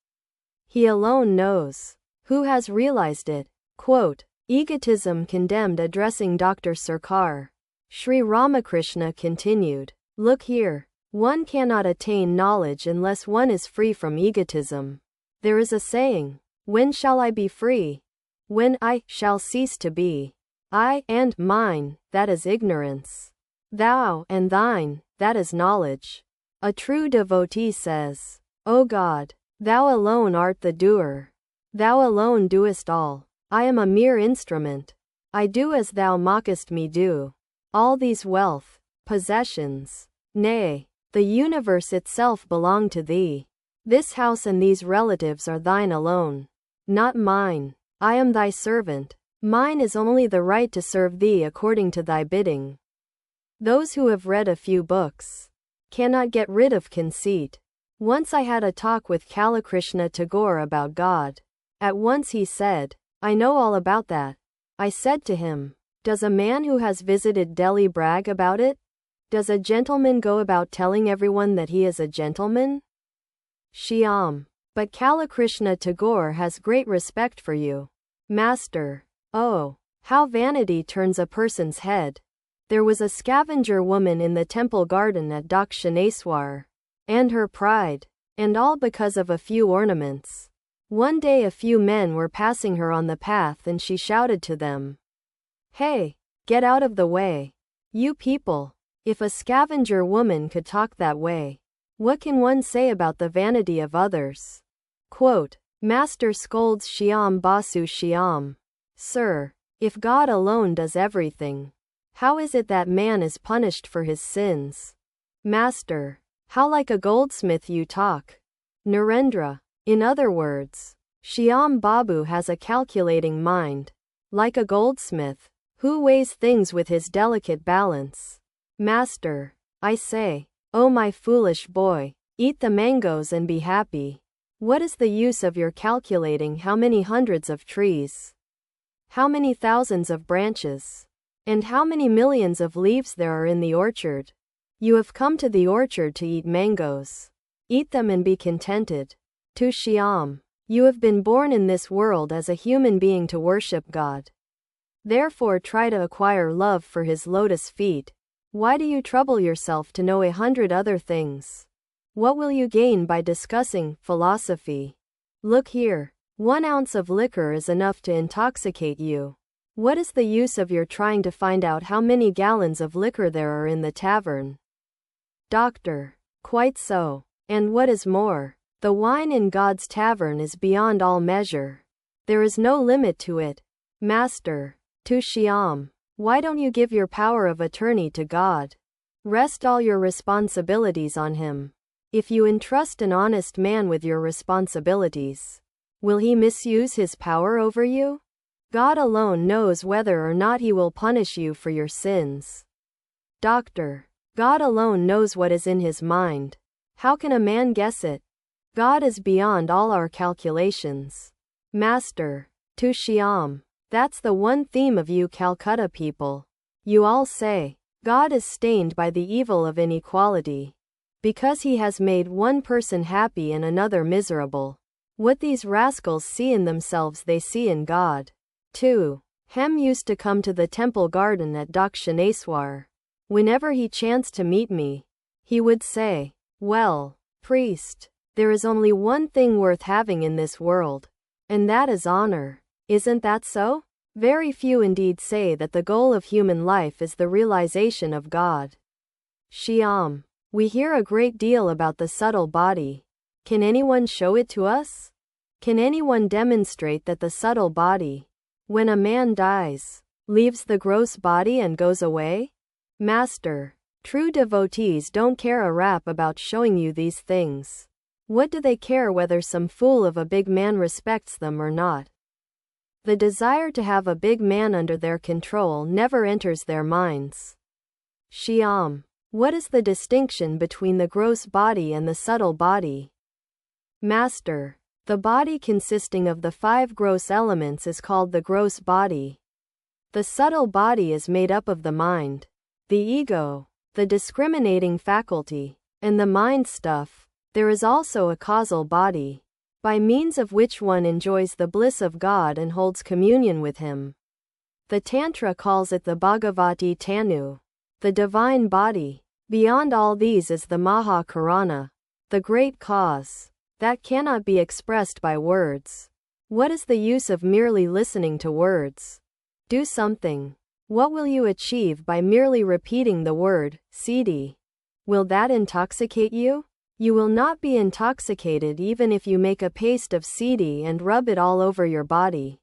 He alone knows. Who has realized it? Quote, Egotism condemned. Addressing Dr. Sarkar, Sri Ramakrishna continued, Look here. One cannot attain knowledge unless one is free from egotism. There is a saying, when shall I be free? When I shall cease to be I and mine, that is ignorance. Thou and thine, that is knowledge. A true devotee says, O God, thou alone art the doer. Thou alone doest all. I am a mere instrument. I do as thou mockest me do. All these wealth, possessions, nay, the universe itself belong to thee. This house and these relatives are thine alone, not mine. I am thy servant. Mine is only the right to serve thee according to thy bidding. Those who have read a few books cannot get rid of conceit. Once I had a talk with Kalakrishna Tagore about God. At once he said, I know all about that. I said to him, does a man who has visited Delhi brag about it? Does a gentleman go about telling everyone that he is a gentleman? Shyam. But Kalakrishna Tagore has great respect for you, Master. Oh, how vanity turns a person's head. There was a scavenger woman in the temple garden at Dakshineswar, and her pride, and all because of a few ornaments. One day a few men were passing her on the path and she shouted to them, Hey, get out of the way. You people. If a scavenger woman could talk that way, what can one say about the vanity of others? Quote, Master scolds Shyam Basu Shyam. Sir, if God alone does everything, how is it that man is punished for his sins? Master, how like a goldsmith you talk. Narendra. In other words, Shyam Babu has a calculating mind, like a goldsmith, who weighs things with his delicate balance. Master, I say, oh my foolish boy, eat the mangoes and be happy. What is the use of your calculating how many hundreds of trees, how many thousands of branches, and how many millions of leaves there are in the orchard? You have come to the orchard to eat mangoes. Eat them and be contented. To Shyam, you have been born in this world as a human being to worship God. Therefore try to acquire love for his lotus feet. Why do you trouble yourself to know 100 other things? What will you gain by discussing philosophy? Look here, 1 ounce of liquor is enough to intoxicate you. What is the use of your trying to find out how many gallons of liquor there are in the tavern? Doctor. Quite so. And what is more, the wine in God's tavern is beyond all measure. There is no limit to it. Master. To Shyam, why don't you give your power of attorney to God? Rest all your responsibilities on him. If you entrust an honest man with your responsibilities, will he misuse his power over you? God alone knows whether or not he will punish you for your sins. Doctor. God alone knows what is in his mind. How can a man guess it? God is beyond all our calculations. Master. To Shyam, that's the one theme of you Calcutta people. You all say, God is stained by the evil of inequality, because he has made one person happy and another miserable. What these rascals see in themselves they see in God. 2. Hem used to come to the temple garden at Dakshineswar. Whenever he chanced to meet me, he would say, Well, priest, there is only one thing worth having in this world, and that is honor. Isn't that so? Very few indeed say that the goal of human life is the realization of God. Shyam. We hear a great deal about the subtle body. Can anyone show it to us? Can anyone demonstrate that the subtle body, when a man dies, leaves the gross body and goes away? Master, true devotees don't care a rap about showing you these things. What do they care whether some fool of a big man respects them or not? The desire to have a big man under their control never enters their minds. Shyam, what is the distinction between the gross body and the subtle body? Master, the body consisting of the 5 gross elements is called the gross body. The subtle body is made up of the mind, the ego, the discriminating faculty, and the mind stuff. There is also a causal body, by means of which one enjoys the bliss of God and holds communion with Him. The Tantra calls it the Bhagavati Tanu, the divine body. Beyond all these is the Maha Karana, the great cause, that cannot be expressed by words. What is the use of merely listening to words? Do something. What will you achieve by merely repeating the word, Siddhi? Will that intoxicate you? You will not be intoxicated even if you make a paste of Siddhi and rub it all over your body.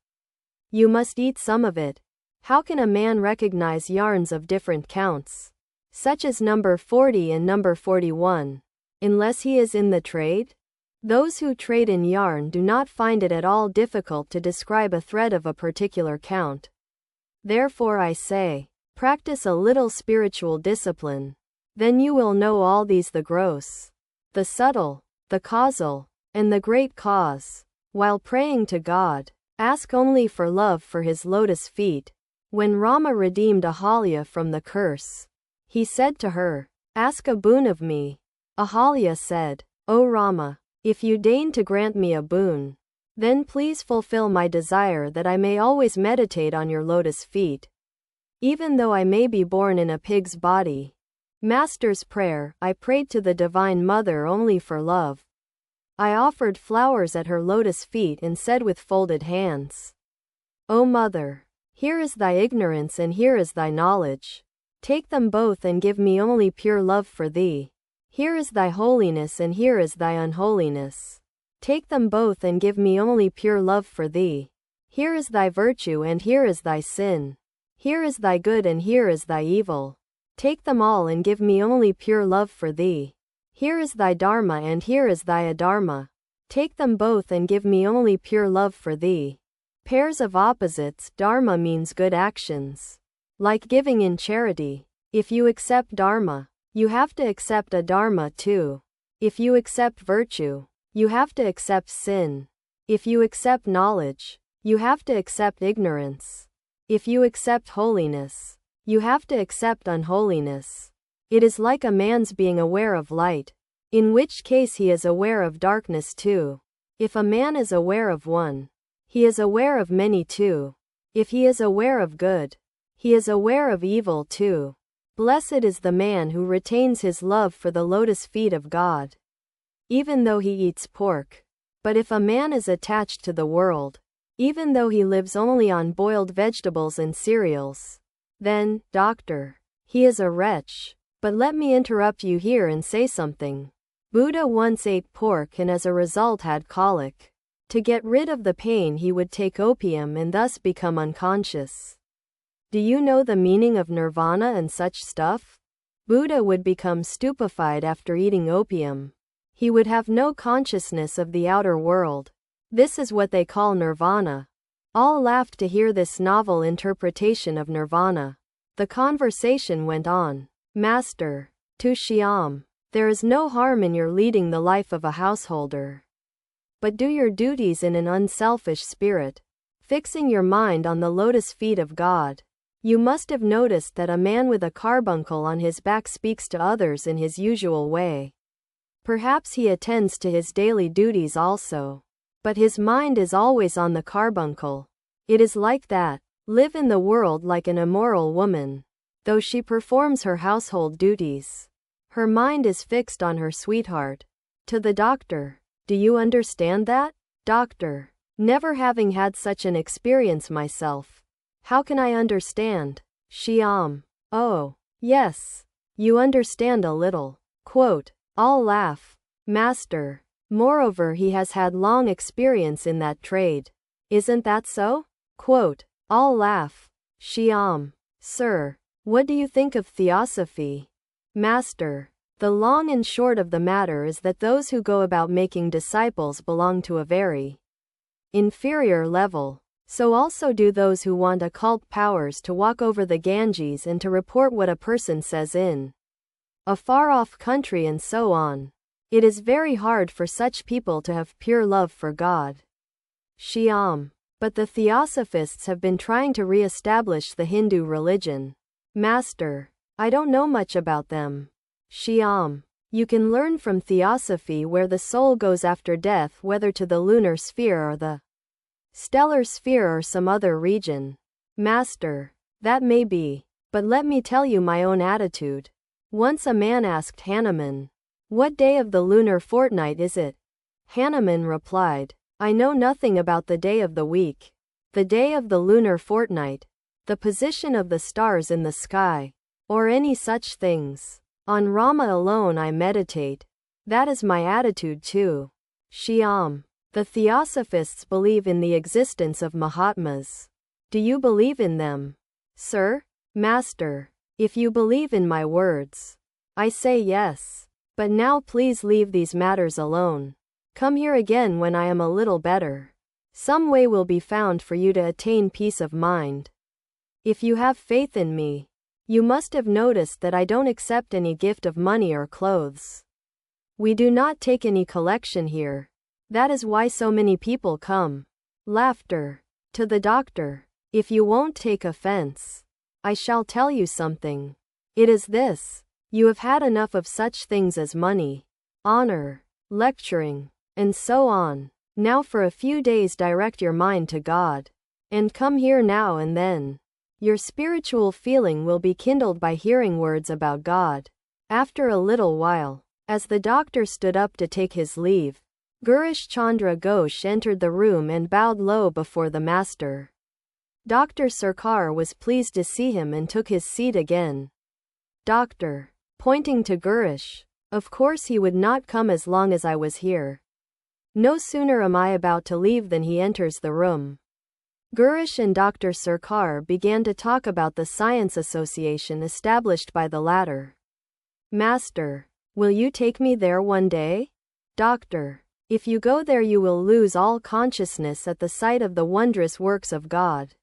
You must eat some of it. How can a man recognize yarns of different counts, such as number 40 and number 41, unless he is in the trade? Those who trade in yarn do not find it at all difficult to describe a thread of a particular count. Therefore I say, practice a little spiritual discipline. Then you will know all these: the gross, the subtle, the causal, and the great cause. While praying to God, ask only for love for His lotus feet. When Rama redeemed Ahalya from the curse, he said to her, "Ask a boon of me." Ahalya said, "O Rama, if you deign to grant me a boon, then please fulfill my desire that I may always meditate on your lotus feet, even though I may be born in a pig's body." Master's prayer: I prayed to the Divine Mother only for love. I offered flowers at her lotus feet and said with folded hands, "O Mother, here is thy ignorance and here is thy knowledge. Take them both and give me only pure love for thee. Here is thy holiness and here is thy unholiness. Take them both and give me only pure love for thee. Here is thy virtue and here is thy sin. Here is thy good and here is thy evil. Take them all and give me only pure love for thee. Here is thy dharma and here is thy adharma. Take them both and give me only pure love for thee." Pairs of opposites. Dharma means good actions, like giving in charity. If you accept dharma, you have to accept adharma too. If you accept virtue, you have to accept sin. If you accept knowledge, you have to accept ignorance. If you accept holiness, you have to accept unholiness. It is like a man's being aware of light, in which case he is aware of darkness too. If a man is aware of one, he is aware of many too. If he is aware of good, he is aware of evil too. Blessed is the man who retains his love for the lotus feet of God, even though he eats pork. But if a man is attached to the world, even though he lives only on boiled vegetables and cereals, then, doctor, he is a wretch. But let me interrupt you here and say something. Buddha once ate pork and as a result had colic. To get rid of the pain he would take opium and thus become unconscious. Do you know the meaning of nirvana and such stuff? Buddha would become stupefied after eating opium. He would have no consciousness of the outer world. This is what they call nirvana. All laughed to hear this novel interpretation of nirvana. The conversation went on. Master, to Shyam, there is no harm in your leading the life of a householder. But do your duties in an unselfish spirit, fixing your mind on the lotus feet of God. You must have noticed that a man with a carbuncle on his back speaks to others in his usual way. Perhaps he attends to his daily duties also, but his mind is always on the carbuncle. It is like that. Live in the world like an immoral woman. Though she performs her household duties, her mind is fixed on her sweetheart. To the doctor, do you understand that? Doctor, never having had such an experience myself, how can I understand? Shyam, oh, yes, you understand a little. Quote, all laugh. Master, Moreover, he has had long experience in that trade. Isn't that so? Quote, all laugh. Shyam. Sir, what do you think of theosophy? Master. The long and short of the matter is that those who go about making disciples belong to a very inferior level. So also do those who want occult powers to walk over the Ganges and to report what a person says in a far-off country and so on. It is very hard for such people to have pure love for God. Shyam. But the theosophists have been trying to re-establish the Hindu religion. Master. I don't know much about them. Shyam. You can learn from theosophy where the soul goes after death, whether to the lunar sphere or the stellar sphere or some other region. Master. That may be. But let me tell you my own attitude. Once a man asked Hanuman, what day of the lunar fortnight is it? Hanuman replied, I know nothing about the day of the week, the day of the lunar fortnight, the position of the stars in the sky, or any such things. On Rama alone I meditate. That is my attitude too. Shyam. The theosophists believe in the existence of Mahatmas. Do you believe in them? Sir? Master. If you believe in my words, I say yes. But now please leave these matters alone. Come here again when I am a little better. Some way will be found for you to attain peace of mind. If you have faith in me, you must have noticed that I don't accept any gift of money or clothes. We do not take any collection here. That is why so many people come. Laughter. To the doctor. If you won't take offense, I shall tell you something. It is this. You have had enough of such things as money, honor, lecturing, and so on. Now for a few days direct your mind to God. And come here now and then. Your spiritual feeling will be kindled by hearing words about God. After a little while, as the doctor stood up to take his leave, Girish Chandra Ghosh entered the room and bowed low before the master. Dr. Sarkar was pleased to see him and took his seat again. Doctor, pointing to Girish, of course he would not come as long as I was here. No sooner am I about to leave than he enters the room. Girish and Dr. Sarkar began to talk about the science association established by the latter. Master, will you take me there one day? Doctor, if you go there you will lose all consciousness at the sight of the wondrous works of God.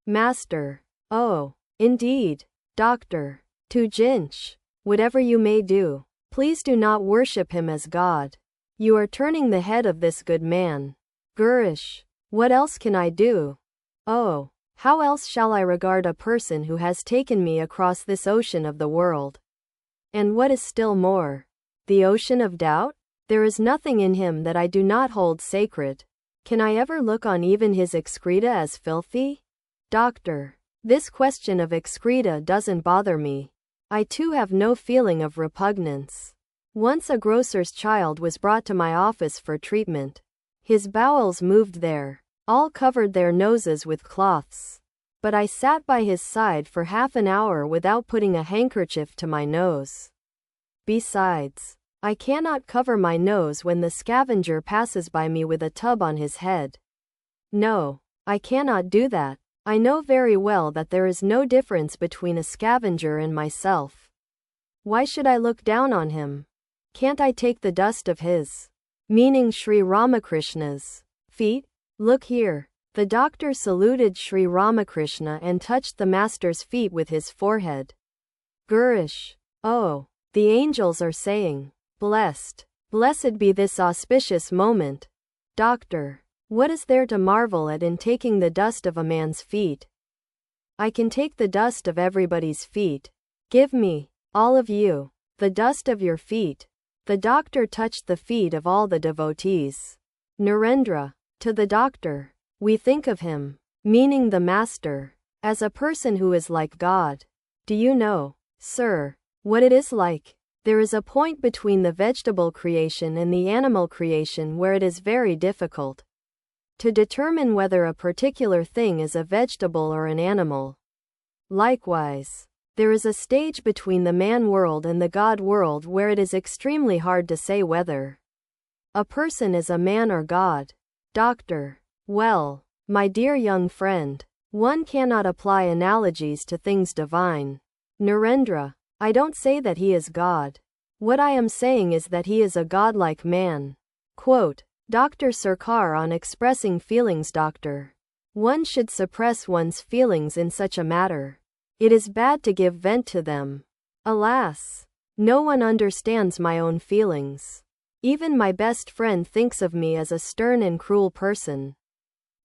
Master, oh, indeed. Doctor, to Jinch, whatever you may do, please do not worship him as God. You are turning the head of this good man. Girish, what else can I do? Oh, how else shall I regard a person who has taken me across this ocean of the world? And what is still more, the ocean of doubt? There is nothing in him that I do not hold sacred. Can I ever look on even his excreta as filthy? Doctor, this question of excreta doesn't bother me. I too have no feeling of repugnance. Once a grocer's child was brought to my office for treatment. His bowels moved there. All covered their noses with cloths. But I sat by his side for half an hour without putting a handkerchief to my nose. Besides, I cannot cover my nose when the scavenger passes by me with a tub on his head. No, I cannot do that. I know very well that there is no difference between a scavenger and myself. Why should I look down on him? Can't I take the dust of his, meaning Sri Ramakrishna's, feet? Look here. The doctor saluted Sri Ramakrishna and touched the master's feet with his forehead. Girish, oh, the angels are saying, blessed, blessed be this auspicious moment. Doctor, what is there to marvel at in taking the dust of a man's feet? I can take the dust of everybody's feet. Give me, all of you, the dust of your feet. The doctor touched the feet of all the devotees. Narendra, to the doctor, we think of him, meaning the master, as a person who is like God. Do you know, sir, what it is like? There is a point between the vegetable creation and the animal creation where it is very difficult to determine whether a particular thing is a vegetable or an animal. Likewise, there is a stage between the man world and the God world where it is extremely hard to say whether A person is a man or God. Doctor. Well, my dear young friend, one cannot apply analogies to things divine. Narendra. I don't say that he is God. What I am saying is that he is a godlike man. Quote, Dr. Sarkar on expressing feelings. Doctor. One should suppress one's feelings in such a matter. It is bad to give vent to them. Alas, no one understands my own feelings. Even my best friend thinks of me as a stern and cruel person.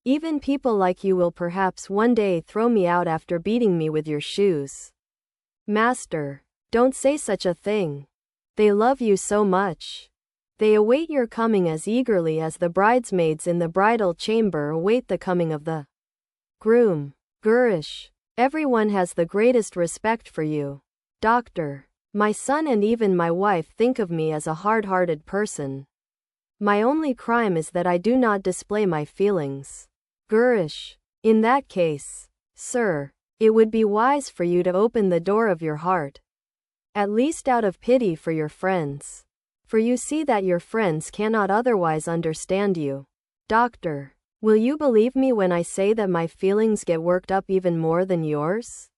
Even people like you will perhaps one day throw me out after beating me with your shoes. Master, don't say such a thing. They love you so much. They await your coming as eagerly as the bridesmaids in the bridal chamber await the coming of the groom. Gurish. Everyone has the greatest respect for you. Doctor. My son and even my wife think of me as a hard-hearted person. My only crime is that I do not display my feelings. Gurish. In that case, sir, it would be wise for you to open the door of your heart. At least out of pity for your friends. For you see that your friends cannot otherwise understand you. Doctor, will you believe me when I say that my feelings get worked up even more than yours?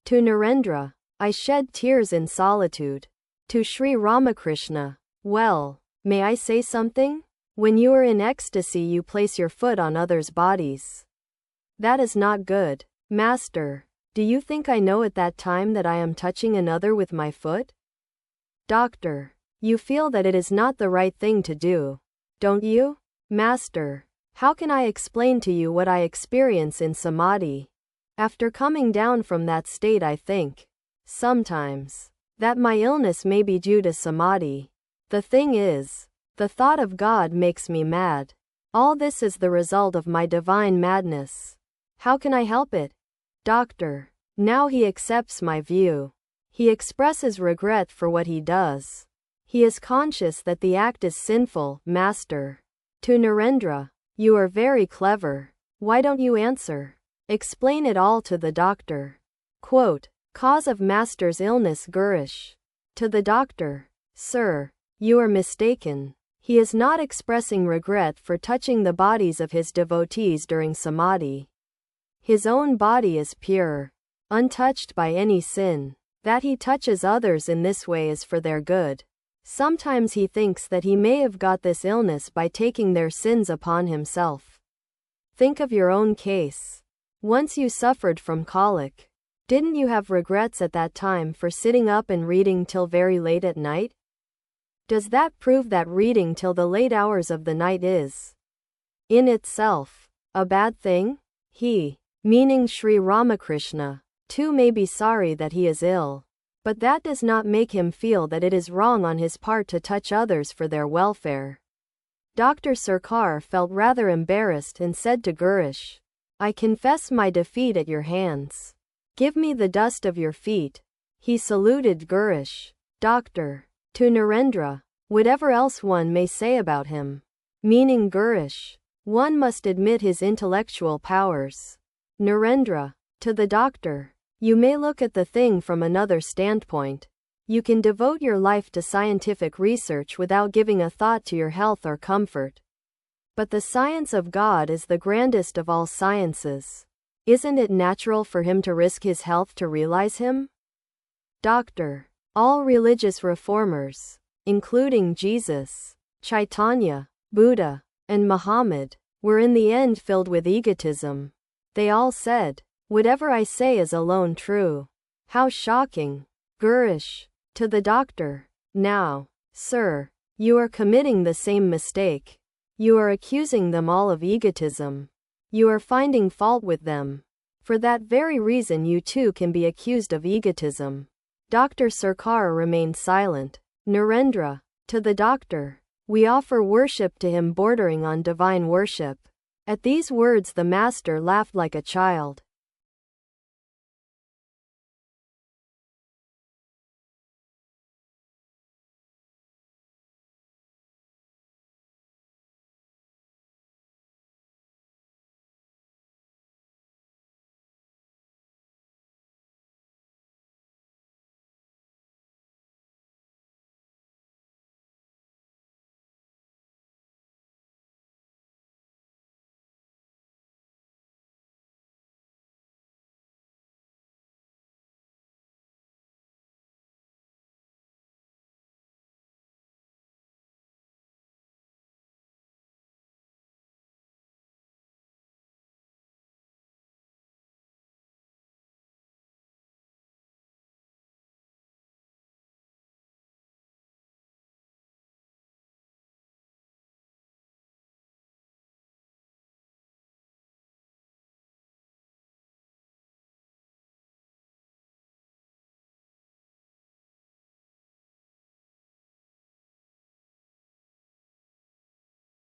To Narendra, I shed tears in solitude. To Sri Ramakrishna, well, may I say something? When you are in ecstasy you place your foot on others' bodies. That is not good. Master, do you think I know at that time that I am touching another with my foot? Doctor, you feel that it is not the right thing to do, don't you? Master, how can I explain to you what I experience in samadhi? After coming down from that state I think, sometimes, that my illness may be due to samadhi. The thing is, the thought of God makes me mad. All this is the result of my divine madness. How can I help it? Doctor, now he accepts my view. He expresses regret for what he does. He is conscious that the act is sinful. Master. To Narendra, you are very clever. Why don't you answer? Explain it all to the doctor. Quote, cause of master's illness. Gurish. To the doctor, sir, you are mistaken. He is not expressing regret for touching the bodies of his devotees during samadhi. His own body is pure, untouched by any sin. That he touches others in this way is for their good. Sometimes he thinks that he may have got this illness by taking their sins upon himself. Think of your own case. Once you suffered from colic. Didn't you have regrets at that time for sitting up and reading till very late at night? Does that prove that reading till the late hours of the night is, in itself, a bad thing? He, meaning Sri Ramakrishna, too may be sorry that he is ill. But that does not make him feel that it is wrong on his part to touch others for their welfare. Dr. Sarkar felt rather embarrassed and said to Gurish, I confess my defeat at your hands. Give me the dust of your feet. He saluted Gurish. Doctor. To Narendra, whatever else one may say about him, meaning Gurish, one must admit his intellectual powers. Narendra. To the doctor, you may look at the thing from another standpoint. You can devote your life to scientific research without giving a thought to your health or comfort. But the science of God is the grandest of all sciences. Isn't it natural for him to risk his health to realize him? Doctor. All religious reformers, including Jesus, Chaitanya, Buddha, and Muhammad, were in the end filled with egotism. They all said, whatever I say is alone true. How shocking. Gurish. To the doctor. Now, sir, you are committing the same mistake. You are accusing them all of egotism. You are finding fault with them. For that very reason you too can be accused of egotism. Dr. Sarkar remained silent. Narendra. To the doctor. We offer worship to him bordering on divine worship. At these words the master laughed like a child.